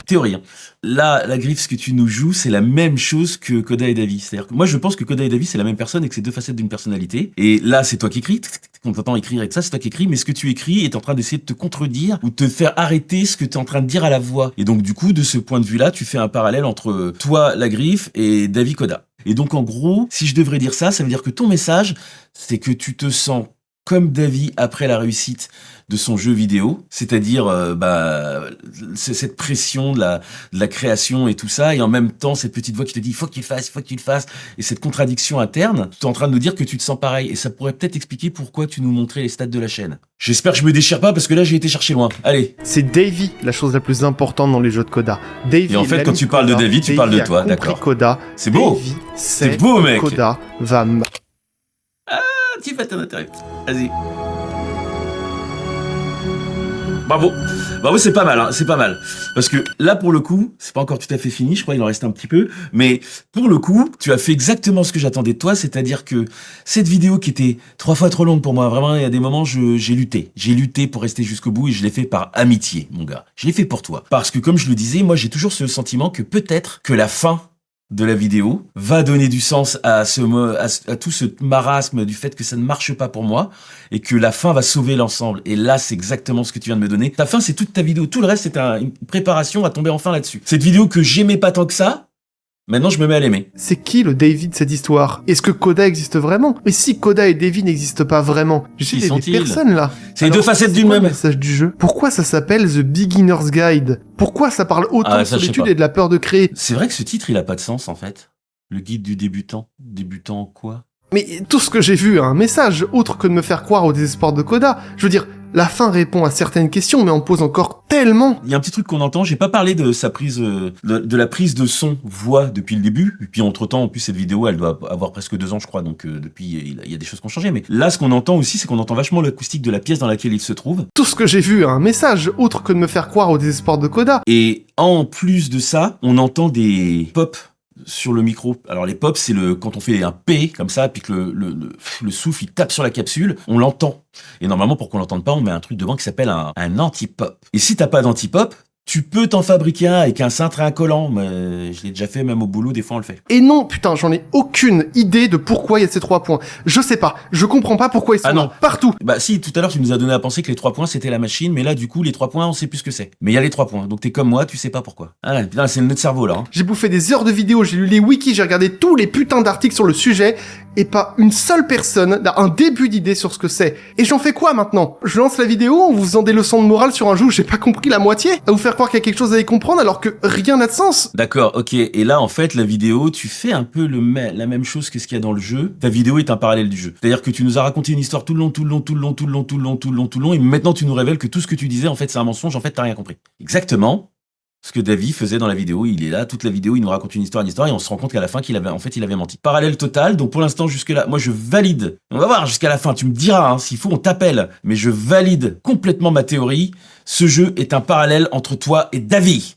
[SPEAKER 1] Théorie. Hein. Là, la griffe, ce que tu nous joues, c'est la même chose que Koda et Davey. C'est-à-dire que moi, je pense que Koda et Davey, c'est la même personne et que c'est deux facettes d'une personnalité. Et là, c'est toi qui écris. Quand t'entends écrire avec ça, c'est toi qui écris. Mais ce que tu écris est en train d'essayer de te contredire ou de te faire arrêter ce que tu es en train de dire à la voix. Et donc, du coup, de ce point de vue-là, tu fais un parallèle entre toi, la griffe, et Davey Koda. Et donc, en gros, si je devrais dire ça, ça veut dire que ton message, c'est que tu te sens comme Davey après la réussite de son jeu vidéo, c'est-à-dire c'est cette pression de la création et tout ça, et en même temps cette petite voix qui te dit il faut que tu le fasses, et cette contradiction interne, tu es en train de nous dire que tu te sens pareil, et ça pourrait peut-être expliquer pourquoi tu nous montrais les stats de la chaîne. J'espère que je me déchire pas parce que là j'ai été chercher loin. Allez.
[SPEAKER 2] C'est Davey la chose la plus importante dans les jeux de Koda. Davey,
[SPEAKER 1] et en fait quand tu parles de Davey, tu parles de toi, d'accord.
[SPEAKER 2] Koda.
[SPEAKER 1] C'est beau.
[SPEAKER 2] Davey,
[SPEAKER 1] c'est beau mec.
[SPEAKER 2] Koda va
[SPEAKER 1] Tu vas t'intéresser. Vas-y. Bravo, c'est pas mal, hein, c'est pas mal. Parce que là, pour le coup, c'est pas encore tout à fait fini, je crois qu'il en reste un petit peu, mais pour le coup, tu as fait exactement ce que j'attendais de toi, c'est-à-dire que cette vidéo qui était 3 fois trop longue pour moi, vraiment, il y a des moments, j'ai lutté pour rester jusqu'au bout et je l'ai fait par amitié, mon gars. Je l'ai fait pour toi. Parce que comme je le disais, moi, j'ai toujours ce sentiment que peut-être que la fin de la vidéo va donner du sens à tout ce marasme du fait que ça ne marche pas pour moi et que la fin va sauver l'ensemble. Et là, c'est exactement ce que tu viens de me donner. Ta fin, c'est toute ta vidéo. Tout le reste, c'est une préparation à tomber enfin là-dessus. Cette vidéo que j'aimais pas tant que ça, maintenant, je me mets à l'aimer.
[SPEAKER 2] C'est qui le Davey de cette histoire? Est-ce que Koda existe vraiment? Mais si Koda et Davey n'existent pas vraiment, je sais des personnes là.
[SPEAKER 1] C'est les deux facettes d'une même.
[SPEAKER 2] Le message du jeu. Pourquoi ça s'appelle The Beginner's Guide? Pourquoi ça parle autant de solitude et de la peur de créer?
[SPEAKER 1] C'est vrai que ce titre, il a pas de sens en fait. Le guide du débutant. Débutant en quoi?
[SPEAKER 2] Mais tout ce que j'ai vu a un message, autre que de me faire croire au désespoir de Koda. Je veux dire, la fin répond à certaines questions, mais en pose encore tellement.
[SPEAKER 1] Il y a un petit truc qu'on entend, j'ai pas parlé de sa prise, de la prise de son voix depuis le début. Et puis entre-temps, en plus, cette vidéo, elle doit avoir presque 2 ans, je crois, donc depuis, il y a des choses qui ont changé. Mais là, ce qu'on entend aussi, c'est qu'on entend vachement l'acoustique de la pièce dans laquelle il se trouve.
[SPEAKER 2] Tout ce que j'ai vu a un message, autre que de me faire croire au désespoir de Koda.
[SPEAKER 1] Et en plus de ça, on entend des pop sur le micro. Alors les pops, c'est quand on fait un P comme ça, puis que le souffle il tape sur la capsule, on l'entend. Et normalement, pour qu'on l'entende pas, on met un truc devant qui s'appelle un anti-pop. Et si t'as pas d'anti-pop, Tu peux t'en fabriquer un avec un cintre et un collant, mais je l'ai déjà fait, même au boulot, des fois on le fait.
[SPEAKER 2] Et non, putain, j'en ai aucune idée de pourquoi il y a ces 3 points. Je sais pas, je comprends pas pourquoi ils sont
[SPEAKER 1] Ah non.
[SPEAKER 2] là, partout.
[SPEAKER 1] Bah si, tout à l'heure tu nous as donné à penser que les 3 points c'était la machine, mais là du coup les 3 points on sait plus ce que c'est. Mais il y a les 3 points, donc t'es comme moi, tu sais pas pourquoi. Ah putain, c'est notre cerveau là. Hein.
[SPEAKER 2] J'ai bouffé des heures de vidéos, j'ai lu les wikis, j'ai regardé tous les putains d'articles sur le sujet, et pas une seule personne n'a un début d'idée sur ce que c'est. Et j'en fais quoi maintenant? Je lance la vidéo en vous faisant des leçons de morale sur un jeu où j'ai pas compris la moitié? À vous faire croire qu'il y a quelque chose à y comprendre alors que rien n'a de sens?
[SPEAKER 1] D'accord, ok. Et là, en fait, la vidéo, tu fais un peu la même chose que ce qu'il y a dans le jeu. Ta vidéo est un parallèle du jeu. C'est-à-dire que tu nous as raconté une histoire tout le long, et maintenant tu nous révèles que tout ce que tu disais, en fait, c'est un mensonge, en fait, t'as rien compris. Exactement ce que Davy faisait dans la vidéo. Il est là, toute la vidéo, il nous raconte une histoire, et on se rend compte qu'à la fin, il avait menti. Parallèle total, donc pour l'instant, jusque-là, moi, je valide. On va voir jusqu'à la fin, tu me diras, hein, s'il faut, on t'appelle. Mais je valide complètement ma théorie. Ce jeu est un parallèle entre toi et Davy.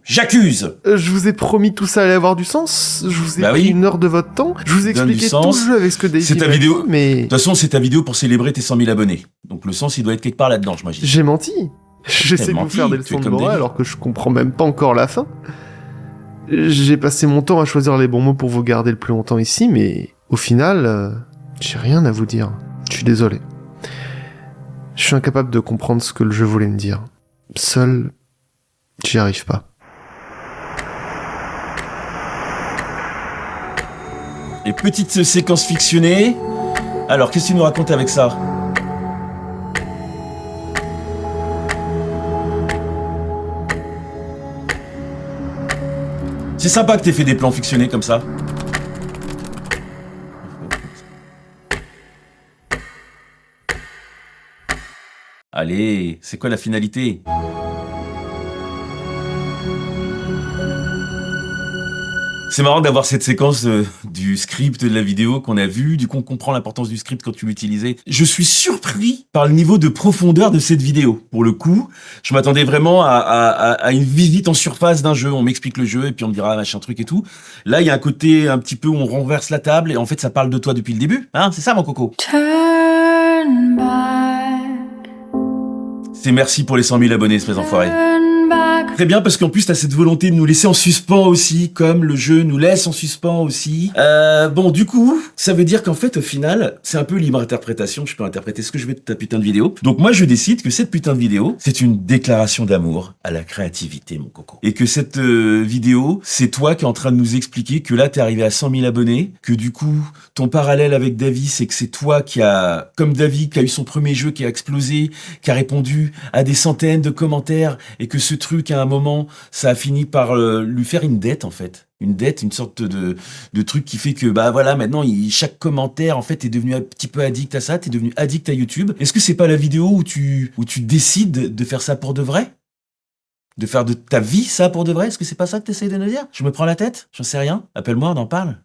[SPEAKER 1] J'accuse.
[SPEAKER 2] Je vous ai promis tout ça allait avoir du sens, je vous ai pris
[SPEAKER 1] oui.
[SPEAKER 2] 1 heure de votre temps, je vous ai
[SPEAKER 1] Donne
[SPEAKER 2] expliqué
[SPEAKER 1] du
[SPEAKER 2] tout
[SPEAKER 1] sens.
[SPEAKER 2] le jeu avec ce que Davy
[SPEAKER 1] C'est ta
[SPEAKER 2] m'a
[SPEAKER 1] vidéo.
[SPEAKER 2] dit, mais
[SPEAKER 1] De toute façon, c'est ta vidéo pour célébrer tes 100 000 abonnés. Donc le sens, il doit être quelque part là-dedans, je m'imagine.
[SPEAKER 2] j'ai menti. J'essaie de vous
[SPEAKER 1] menti,
[SPEAKER 2] faire des
[SPEAKER 1] tu
[SPEAKER 2] leçons
[SPEAKER 1] es
[SPEAKER 2] de
[SPEAKER 1] comme
[SPEAKER 2] morale
[SPEAKER 1] Davy.
[SPEAKER 2] alors que je comprends même pas encore la fin. J'ai passé mon temps à choisir les bons mots pour vous garder le plus longtemps ici, mais au final, j'ai rien à vous dire. Je suis désolé. Je suis incapable de comprendre ce que le jeu voulait me dire. Seul, j'y arrive pas.
[SPEAKER 1] Et petite séquence fictionnée. Alors, qu'est-ce que tu nous racontes avec ça? C'est sympa que t'aies fait des plans fictionnés comme ça. Allez, c'est quoi la finalité? C'est marrant d'avoir cette séquence du script de la vidéo qu'on a vu, du coup on comprend l'importance du script quand tu l'utilisais. Je suis surpris par le niveau de profondeur de cette vidéo. Pour le coup, je m'attendais vraiment à une visite en surface d'un jeu. On m'explique le jeu et puis on me dira machin truc et tout. Là, il y a un côté un petit peu où on renverse la table et en fait ça parle de toi depuis le début. Hein, c'est ça mon coco?
[SPEAKER 6] Turn back,
[SPEAKER 1] C'est merci pour les 100 000 abonnés, espèce d'enfoiré.
[SPEAKER 6] turn back.
[SPEAKER 1] Très bien, parce qu'en plus, t'as cette volonté de nous laisser en suspens aussi, comme le jeu nous laisse en suspens aussi. Bon, du coup, ça veut dire qu'en fait, au final, c'est un peu libre interprétation. Je peux interpréter ce que je veux de ta putain de vidéo. Donc moi, je décide que cette putain de vidéo, c'est une déclaration d'amour à la créativité, mon coco. Et que cette vidéo, c'est toi qui es en train de nous expliquer que là, t'es arrivé à 100 000 abonnés, que du coup, ton parallèle avec Davy, c'est que c'est toi qui a, comme Davy, qui a eu son premier jeu qui a explosé, qui a répondu à des centaines de commentaires, et que ce truc, à un moment, ça a fini par lui faire une dette, en fait. Une dette, une sorte de truc qui fait que, bah voilà, maintenant, chaque commentaire, en fait, est devenu un petit peu addict à ça, t'es devenu addict à YouTube. Est-ce que c'est pas la vidéo où tu décides de faire ça pour de vrai? De faire de ta vie ça pour de vrai? Est-ce que c'est pas ça que t'essayes de nous dire? Je me prends la tête? J'en sais rien. Appelle-moi, on en parle.